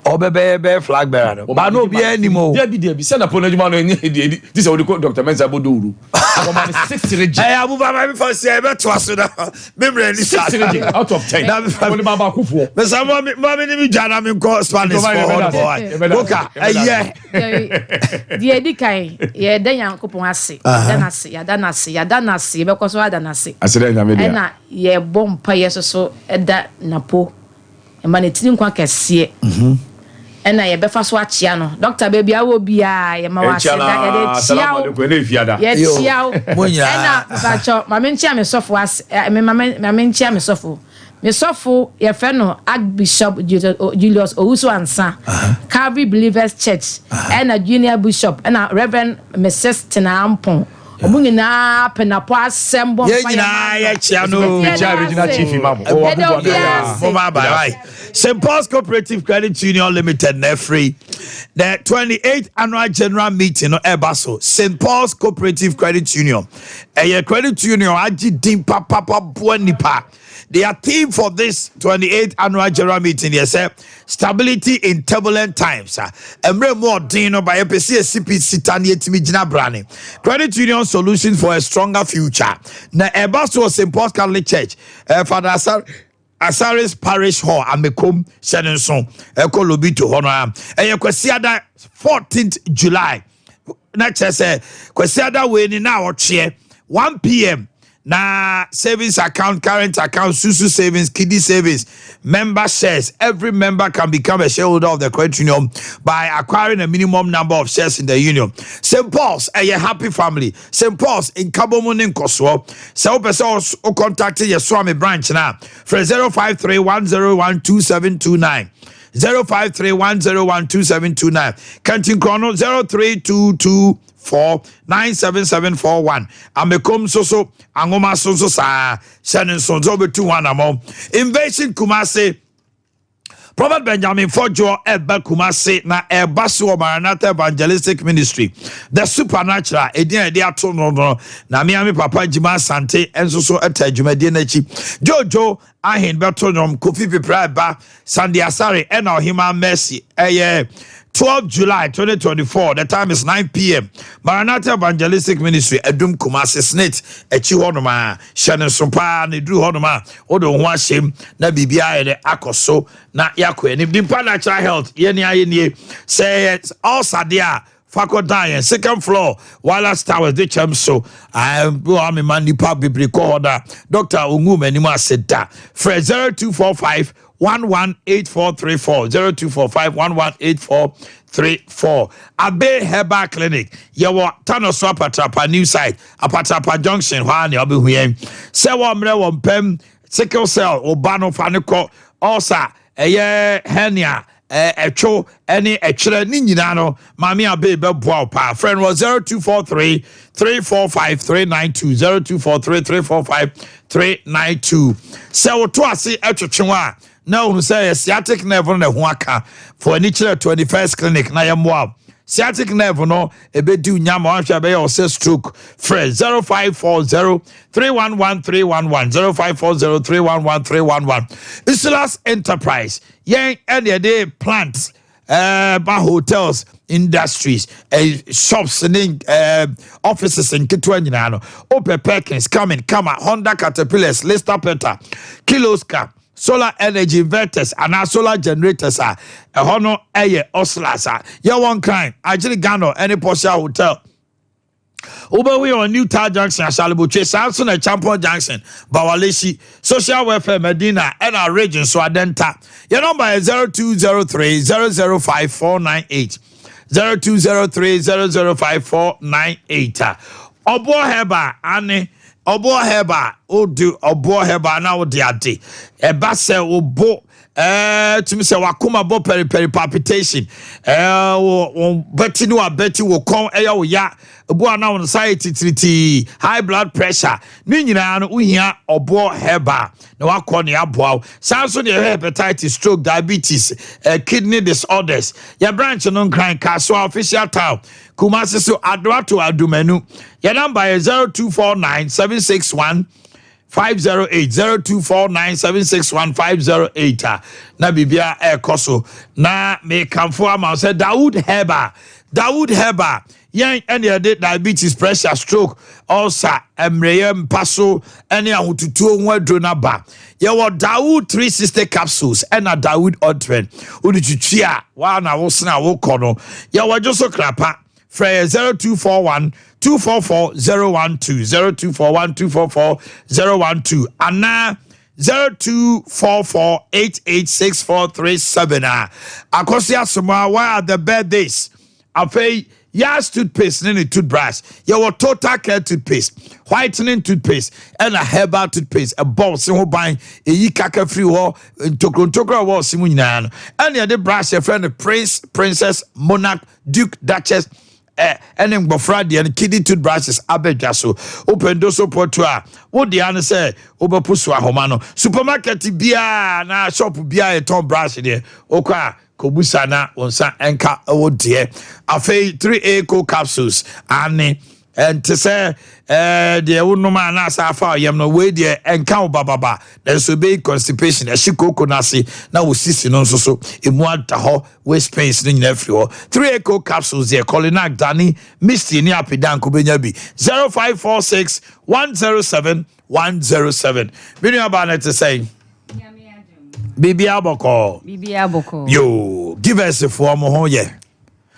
obebe flag bearer but no be anymore there be send upon adwuma no this is what Dr. Mensa Boduru o man 6 region abuba my first say be to aso da memre ni 6 region out of 10 na baba kufuo me say mo ni jana me ko Spanish for boy boka die edikai ye da Nyankopon ase da na se be ko so ada na se asere nya media na ye bompa yeso eda napo e man etini nkwa kese ena ye befa so achia no doctor baby awo bia ye ma wase da ye de chia ye chia ena bacho mama nchia me sofo ase mama nchia me sofo ye fe no Archbishop Julius Owusu Ansa Calvary Believers Church ena junior bishop ena Reverend Mrs. Tinampon omunyi na penapo asembo ye nyina ye chia no regional chief imam bye St. Paul's Cooperative Credit Union Limited free the 28th annual general meeting no ebaso St. Paul's Cooperative Credit Union a credit union agi dim papa nipa. Their theme for this 28th annual general meeting is stability in turbulent times. Emre more dino by EPC CPC tani etimi jina brani. Credit union solutions for a stronger future. Na ebaso St. Paul's Catholic Church. Father Asaris Parish Hall amekom senenson eko lobi to hono am. Eyekwesiada 14th July. na chese kwesi ada we ni na ochie 1 p.m. na savings account, current account, Susu savings, Kiddie savings, member shares. Every member can become a shareholder of the credit union by acquiring a minimum number of shares in the union. St. Paul's, a happy family. St. Paul's in Kabomun Koswo. So person who contacted your Swami branch now for 053-101-2729. 053-101-2729. Canting Chrono 0322497741. Amekom so angoma so sa shanin so be 21 among invasion Kumasi. Prophet Benjamin Fojo Eba Kumasi na Ebasu Maranatha Evangelistic Ministry. The supernatural edian edi ato no na miami papa Jima Sante enso so etajumadi na chi. Jojo ahin beto nom Kofi Pipra Eba Sandy Asare and Ohima Mercy 12 July 2024. The time is 9 p.m. Maranatha Evangelistic Ministry Edum Kumasi Snit echi honoma Shannon Sompa ne dru honoma odo ho ahyem na bibia ede akoso na yakọ ni dimpa natural health ye ni aye say all sadia Fakodan second floor Wallace Towers the chem so I am man nipa bibri ko order Dr. Ongu menimo aseda Fred 0245 118434 0245118434 Ade Herbal Clinic yewo Tanoso Apatrapa new site Apatrapa Junction hwa ne obehuyen se wo mre wo mpem sickle cell obano faniko ulcer hernia echo any echere ni nyina no mami abe be boa pa friend was 0243 345 392 0243 345 392 se wo to ase etwetwe now who say sciatic nerve no ho aka for any chile 21st clinic na yamwa sciatic nerve no ebedu nyama wanhwa be your stroke friend 0540 311 311 0540 311 311 Islas Enterprise yen any day plants by hotels, industries, shops, and offices in Kitwanino. Ope Perkins, coming, Honda Caterpillars, Lister Peter, Kiloska, solar energy inverters, and our solar generators are a honor aye oscillators. Yeah, one kind. Actually, Gano, any Porsche hotel. We on New Town Junction, Shalibuche, Samson and Champion Junction, Bawaleshi, Social Welfare Medina, and our region, so Adenta. Your number is 0203 005 498. 0203 005 498. Obo Herbal, Annie. Obo Herbal, Odu, Obo Herbal, now the ade. Ebase Obo. To me say wakuma bo peri palpitation beti no abeti wo kon wo ya obo ana on society high blood pressure ni nyina no uhia obo Herbal na wakọ ne aboa sanso de hepatitis stroke diabetes kidney disorders ya branch no nkran kaso official town Kumasi so adwa to adumenu ya number is 0249 761 508 0249761508 na bibia ekoso na me kamfo ama say Dawood Herbal yen any de diabetes pressure stroke ulcer emreye mpaso any ahotutuo ho adro na ba ye wo Dawood 360 capsules and a Dawood ointment udututwi a wa na wo sna wo kono ye wo joso krapa Frey 0241 244 012 0241 244 012 Anna 0244 886437 Akosia Soma why are the birthdays afei Yas toothpaste and toothbrush. Your total care toothpaste, whitening toothpaste, and a Herbal toothpaste. A boss who buying a yikaka free war in Tokro war Simunian. And the other brush your friend Prince, Princess, Monarch, Duke, Duchess. And then Bofradi and Kiddie toothbrushes Abejaso. Open doso portua. What the answer say? Oba Puswa Homano. Supermarket bia na shop bia a ton brush there. Oka. Kobusana onsa enka owo de afei 3 eco capsules and to say the unoma na sa fa yam no we de enka bababa then so be constipation e shikoko nase na wo sisi no so emu ata ho waste pains ni nyina fri ho 3 eco capsules there Colinac Dani Misty ni apidan ko benya bi 0546 107 107 binu aba na to say Bibi Aboko. Bibi Aboko. Yo, give us a form of ye.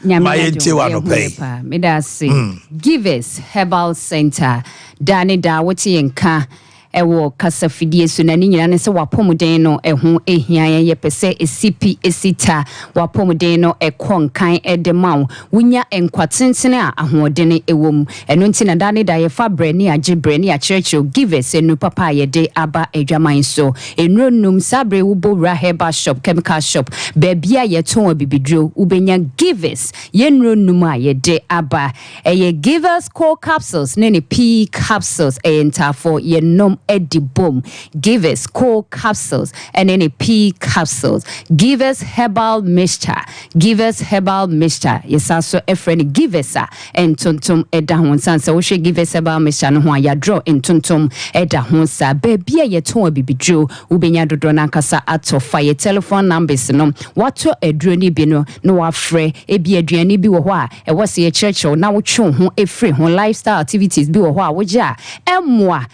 Mayenti wano pay. Meda say Givers Herbal Center Dani da woti enka ewo kasafidie so na ni nyina ne se wapomuden no eho ehia ye pese esipi esita wapomuden no ekonkan edemaw wunya enkwatentene a ahodene ewom eno nti na dane da ye fa brani agibrani a church Givers enu papa ye de aba adwaman so enronum sabre wo Herbal shop chemical shop bebia ye ton bibidro ubenya Givers ye enronum a ye de aba eye Givers core capsules ne P capsules entafo ye nom Eddie Boom, Givers core capsules and any P capsules, Givers Herbal mixture, Givers Herbal mixture. Yes, also a friend Givers and Tuntum Edahon Sansa. We should Givers Herbal mixture no ya draw in Tuntum Edahonsa. Baby, ye ton bibi Joe, Ubenya Dodonankasa ato fire telephone numbers no. What to a drony bino, no afraid, a be a drany be wa, a was a church or now chon, a free home lifestyle activities be wa, waja, Emma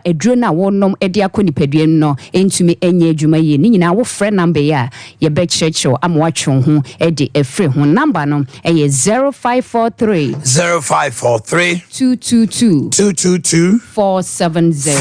a drone wonom ediakoni pediem no entumi enye adwuma ye ni nyina wo frɛ number ya ye be church o amwatwo ho edi efre ho number no eye 0543 222 470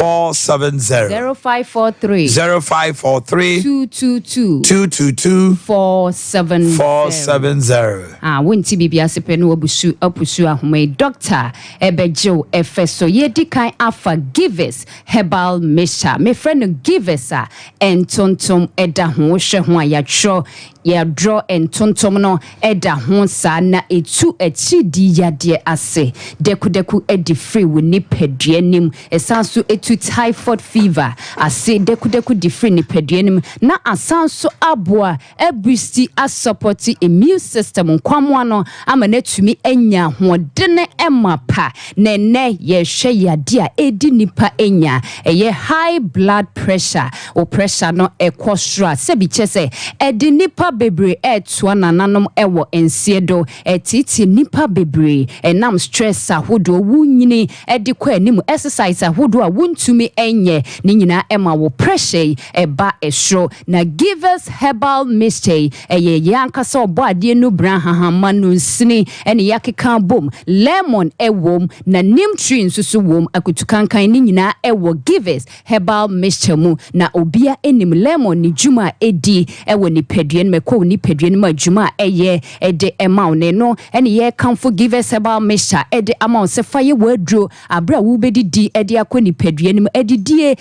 0543 222 470 wonti bibia sepe no obusu apusu ahoma doctor ebejo efeso ye dikan afa Givers Herbal mixture me friend Givers and tontom eda ho hwe ho ayatro ya draw and tontom no eda ho sa na etu achidi yade ase deku edi free we ni peduanim esanso etu typhoid fever ase deku di free ni peduanim na asanso aboa ebusti support immune system nkwamo no ama natumi enya ho dene emapa nene ye hwe yade a edi nipa enya eye high blood pressure o pressure no ekosra se bi chese edi nipa bebre etua nananom ewo ensiedo etiti nipa bebre enam stress ahodo wunyini edi kwa anim exercise ahodo a wuntumi enye ni nyina ema wo pressure eba esro na Givers Herbal mixture eye yankasa obo ade no bran hahama no nsini ene yakeka bom lemon ewom na neem tree nsusu wom akutukankan ni nyina ewo Givers Herbal mixture mu na obia enim lemon ni juma edi ewo ni peduen meko ni peduen ma juma eye ede emaw ne no ene ye kamfo Givers Herbal mixture ede amaw se faye wadro abra wo bedidi ede akoni peduen mu edidie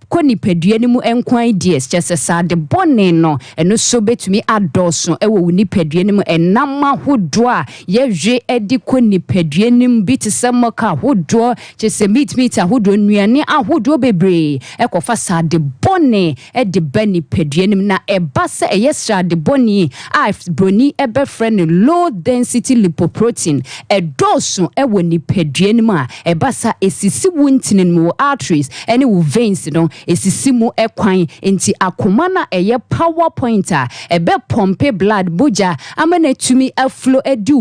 koni peduen mu enkwan dies chese sa de bone no eno so betumi adoso ewo woni peduen mu enama hodo a ye hwe edi koni peduen mu bitise moka hodo chese meat ahodo nuane ahodo bebre ekofa sa de bone edi bani peduen mu na eba se eyesra de bone a broni ebe friend low density lipoprotein edoso ewo ni peduen mu a eba sa esisi wuntinin mu arteries ene wo veins no esisimu ekwan enti akoma na eye power pointer ebe pompe blood boja amana tumi aflow edu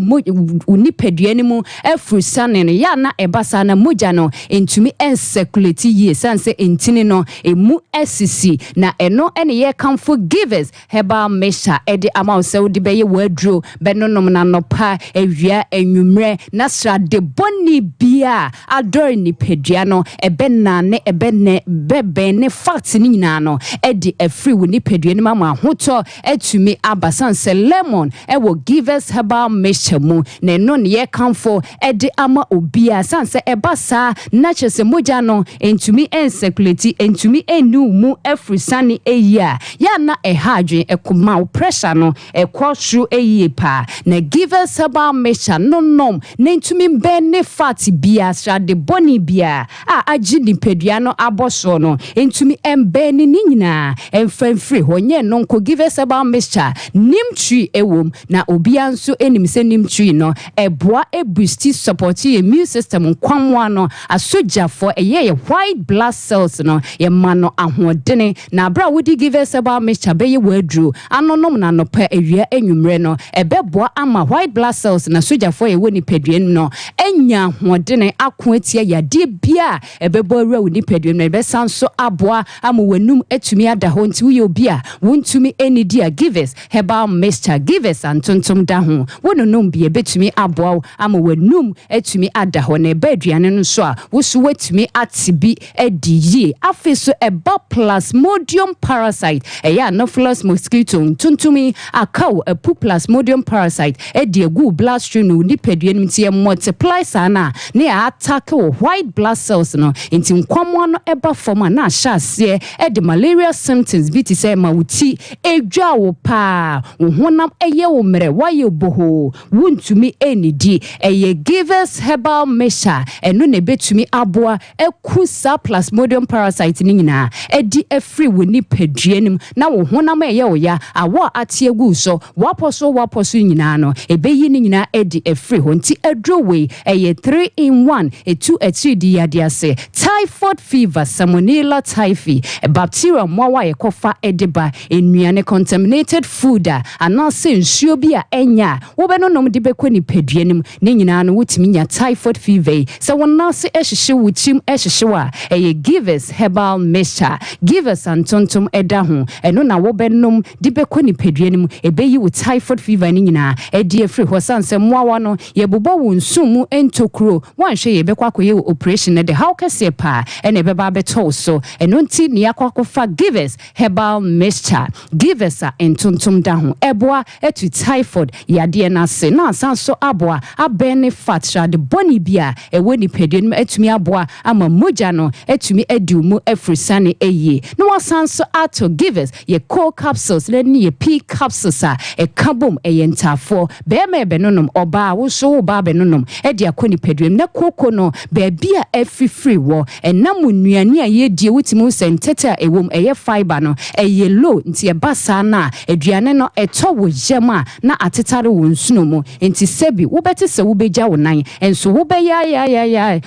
uni peduane mu afrusane no ya na ebasa na moja no entumi encirculate ye sanse entini no emu esisi na eno ene ye kamfo Givers Herbal mixture ede amount odi beye wadro benonom na nopa ewia enwumre na sra de boni bia adore ni peduano ebe na ne ebe ne bebe ne fact ni nyina no edi free we ni pedue ni mama hoto etumi abasanse lemon ewo Givers Herbal mixture mu na no ne ye kamfo edi ama obia sanse ebasa na chese moja no entumi encirculate entumi enu mu free sani eya ya na ehadwe ekoma pressure no ekosru eye pa na Givers Herbal mixture no nom na entumi be ne fat bia sra de boni bia agi ni pedua no aboso no entumi embe ni nyina emfamfiri honye no nko Givers Herbal mixture nim tree ewom na obia nso enim se nim tree no eboa boost support immune system nkwamwa no asoja for eye white blood cells no ye mano ahodene na bra wodi Givers Herbal mixture be ye wadru anonom na no pa ewia enwumre no ebeboa ama white blood cells na soja for ye woni peduan no enya hodene akoatia yade bia ebebo awura wo nipadum na besan so aboa amowanum etumi ada ho nti wo ye obi a wontumi enidi a givers herbal mixture givers antontom da ho wononom bia betumi aboa amowanum etumi ada ho na ebaduane no so a wo so wetumi atibi edi yi afi so eba plasmodium parasite eya anopheles mosquito tuntumi akaw epu plasmodium parasite edi egu bloodstream no nipadua nim tie multiply sana ne attack white blood cells no inti nkwamo no eba form na ahase edi malaria symptoms bi ti say mawuti edwa wo pa wo honam eye wo mere waye boho wuntumi enidi eye givers herbal mixture eno ne betumi aboa ekusa plasmodium parasite ni nyina edi efri wo nipadua nim na wo honam eye wo ya awo atie gu so waposo nyina no ebeyi ni nyina edi efri ho nti edrowe eye 3 in 1 etu di yadiase typhoid fever salmonella typhi bacteria mwawa yekofa ediba enuane contaminated food anase nsuo bi a enya wo be no nom de bekɔ ni paduanim ne nyina no wotimi nya typhoid fever se wonase ehhye wuchim ehhye wa eye givers herbal mixture givers antontom eda ho eno na wo be nom de bekɔ ni paduanim ebeyi wo typhoid fever ni nyina edi efri ho sanse mwawa no yebobɔ wo nsumu entokro wanhwe yebekɔ akoye operation de how kese pa ene beba beto so eno nti ne yakwakofa givers herbal mixture givers a entontom da ho eboa etu typhoid yade na se na sanso aboa abene fat shade boni bia ewo ni pedun etumi aboa ama moja no etumi edumu efrisane eye no wasanso ato givers ye co capsules le ni ye p capsules a ekabom eyentafo be me benonom oba wo so oba benonom edi akoni pedun na koko no bia free wo enam nuane a yedie wutimu sentete a ewom eye fiber no eye low nti ebasa na aduane no eto wo jema na atetare wo nsuno mu nti sebi wo beti se wo beja wo nan enso wo be ya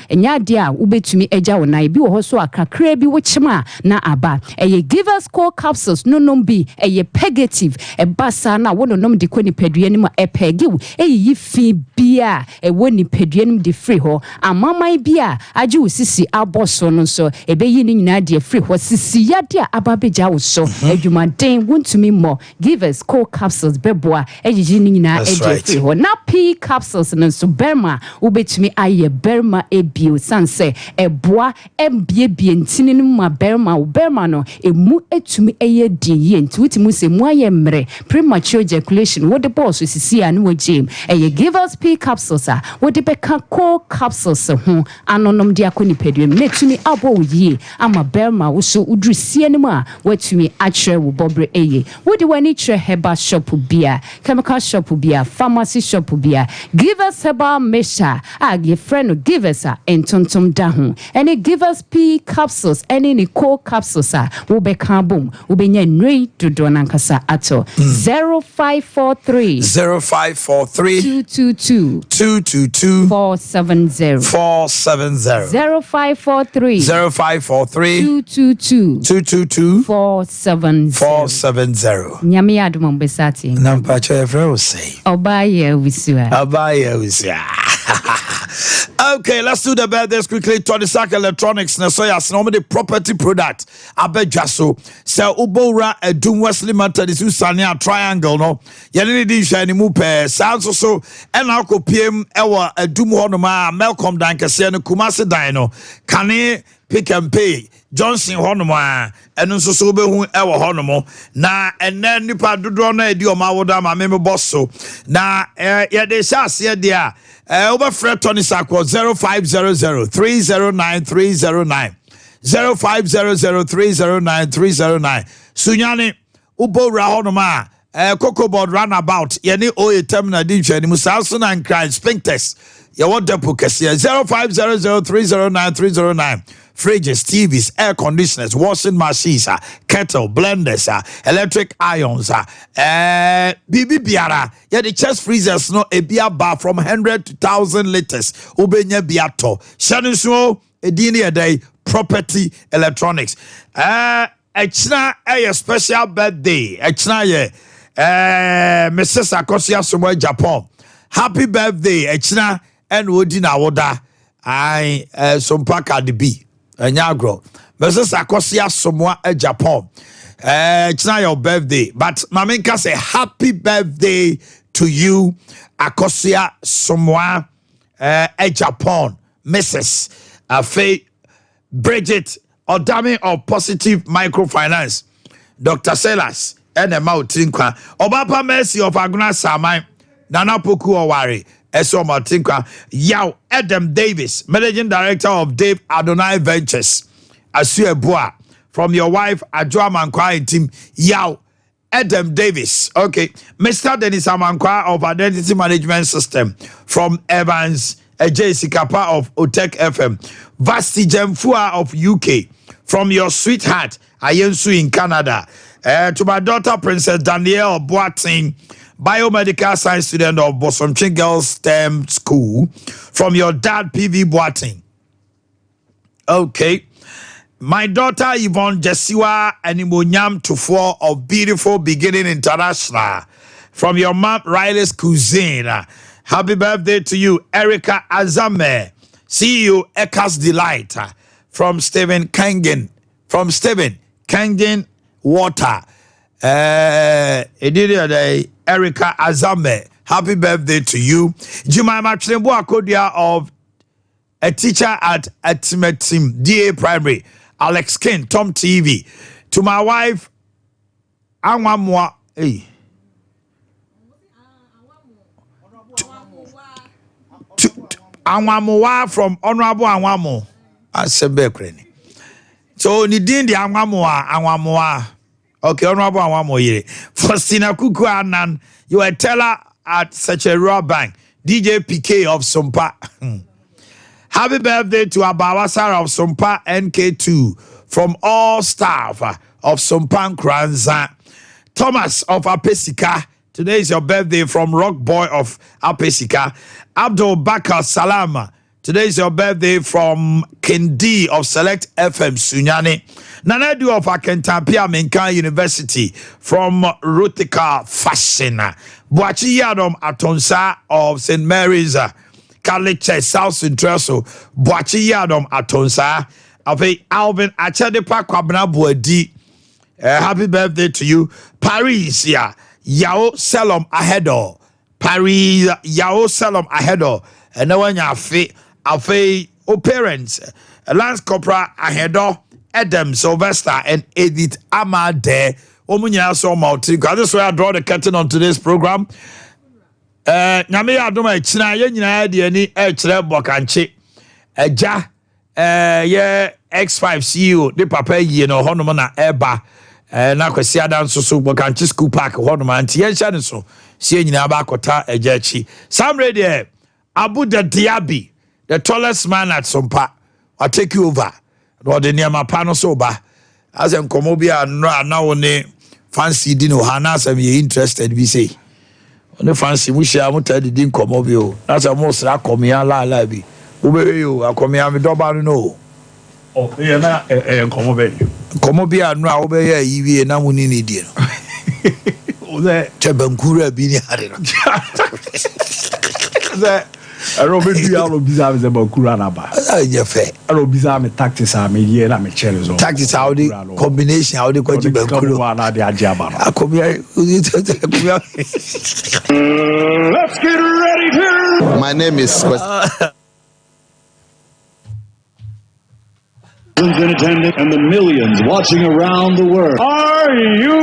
enya de a wo betumi eja wo nan bi wo ho so akakra bi wo chima na aba eye givers core capsules no bi eye pegative ebasa na wo nom de koni paduane mu epegiw eyi fi bia ewo ni paduane de free ho amamai bia aji usisi aboso no so ebeyi ni nyina de free ho sisi yade ababeja wo so adwumaden wontumi mo givers core capsules beboa ejiji ni nyina eje free ho na p capsules no so berma ubetumi aye berma ebio sanse eboa embiebie ntini no ma berma no emu etumi eye die nti wutimu se mu aye mre premature ejaculation wo de boss sisi anu wagem eye givers p capsules a wo de beka core capsules ho anonom de akoni pedum netumi abo yie ama berma wo so udru sie ne mu a watumi akre wo bobre eye wo de wani kre herbal shop bia chemical shop bia pharmacy shop bia give us herbal mixture age friend give us a entontom da ho any give us p capsules any ni co capsules a wo be kan bom wo be nya nwei dodo nankasa ato 0543 222 470 0543 222 470 nyame adom besati nampa chefre o say obaya wisua Okay, let's do the birthdays quickly. Tony Sack Electronics, na so yas na the property product. Abedjaso. Se ubora edum Wesley Matter is usania triangle no. Yene di shine mu pe. Sounds so ena ko piem ewa edum ho no ma Malcolm dan kese no Kumasi dan no. Kane Pick and Pay Johnson honoma eno so so be hu ewo honomo na enne nipa dodo na edi o ma woda ma me boss so na ye de shase de a over Fred Tony Sako 0500309309 0500309309 Sunyani ubora honoma Cocoa board runabout yeni oye terminal dinche ni musaso na nkran sphincters ye what depo kese 0500309309 fridges, TVs, air conditioners, washing machines, kettle, blenders, electric irons, BB Biara, yeah, the chest freezers, no, a beer bar from 100 to 1,000 liters, Ubenya Biato, Shannon Show, a dinner a day, property electronics. Echna a special birthday, Echna ye, Mrs. Akosia Sumo Japan. Happy birthday, Echna. and wodi na woda ai Sompa Cardi B anyagro versus Akosia Somoa Japan it's not your birthday but Maminka say happy birthday to you Akosia Somoa Japan Mrs. Faye Bridget Odami of Positive Microfinance Dr. Sellers and the Mautinkwa Obapa Mercy of Aguna Samai Nana Poku Owari Eso Mautinkwa Yaw Adam Davis Managing Director of Dave Adonai Ventures Asue Boa from your wife Adjoa Mankwa team Yaw Adam Davis okay Mr. Dennis Amankwa of Identity Management System from Evans JC Kappa of Otek FM Vasti Jemfua of UK from your sweetheart Ayensu in Canada to my daughter Princess Danielle Boatye biomedical science student of Bosomchi Girls STEM School from your dad PV Boatye okay my daughter Yvonne Jesiwa Animonyam Tufo of Beautiful Beginning International from your mom Riley's Cuisine happy birthday to you Erica Azame CEO Ekas Delight from Stephen Kangen Water Erica Azame happy birthday to you Jumama Chlembo Akodia of a teacher at Atimetim DA Primary Alex King Tom TV to my wife Anwamwa Anwamowa from Honorable Anwamo Asebekweni. So Nidin the Anwamowa. Okay, Honorable Anwamo yere. Faustina Kuku Anan, you are a teller at such a raw bank. DJ PK of Sompa. Happy birthday to Abawasar of Sompa NK2 from all staff of Sompan Kranza. Thomas of Apesika. Today is your birthday from Rock Boy of Apesika. Abdul Bakar Salama. Today is your birthday from Kendi of Select FM Sunyani. Nanadu of Akentapia Menkan University from Rutika Fashion. Boakye Yadom Atonsa of St. Mary's College South Central. Boakye Yadom Atonsa. Alvin Achadepa Kwabna Buedi. Happy birthday to you. Paris, yeah. Yaw Salom Ahedo. Paris Yaw Salom Ahedo. And no one afe parents Lance Corporal Ahedo, Adam Sylvester and Edith Amade. Omunya so multi. This way I draw the curtain on today's program. Nyame adoma china ye nyina de ani chere bokanche. Eja ye X5 CEO de papa yi no honom na eba. Na kwasi adan so bokanche school park honom anti ye hya ne so. Sie nyina ba akota eja chi. Sam radio Abu Diaby, the tallest man at Sompa. I'll take you over. No, the near my panel soba. As I'm Comobia now on the fancy dino Hana, some you interested, we say. On the fancy, we shall not tell the din Comobio. That's a most Rakomia la labi. Ube you, I come here, Doba no. Oh, yeah, na Comobia, no, obey ye, and I won't need you. Chebankura Bini Harry. I don't know bizarre about Kuranaba. Yeah, fair. I don't bizarre me tactics are me here and me cherries. Tactics how the combination how they go to Kuruana de Ajaba. I come here. Let's get ready to. My name is in attendance and the millions watching around the world. Are you?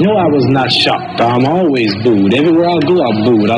No, I was not shocked. I'm always booed. Everywhere I go, I'm booed.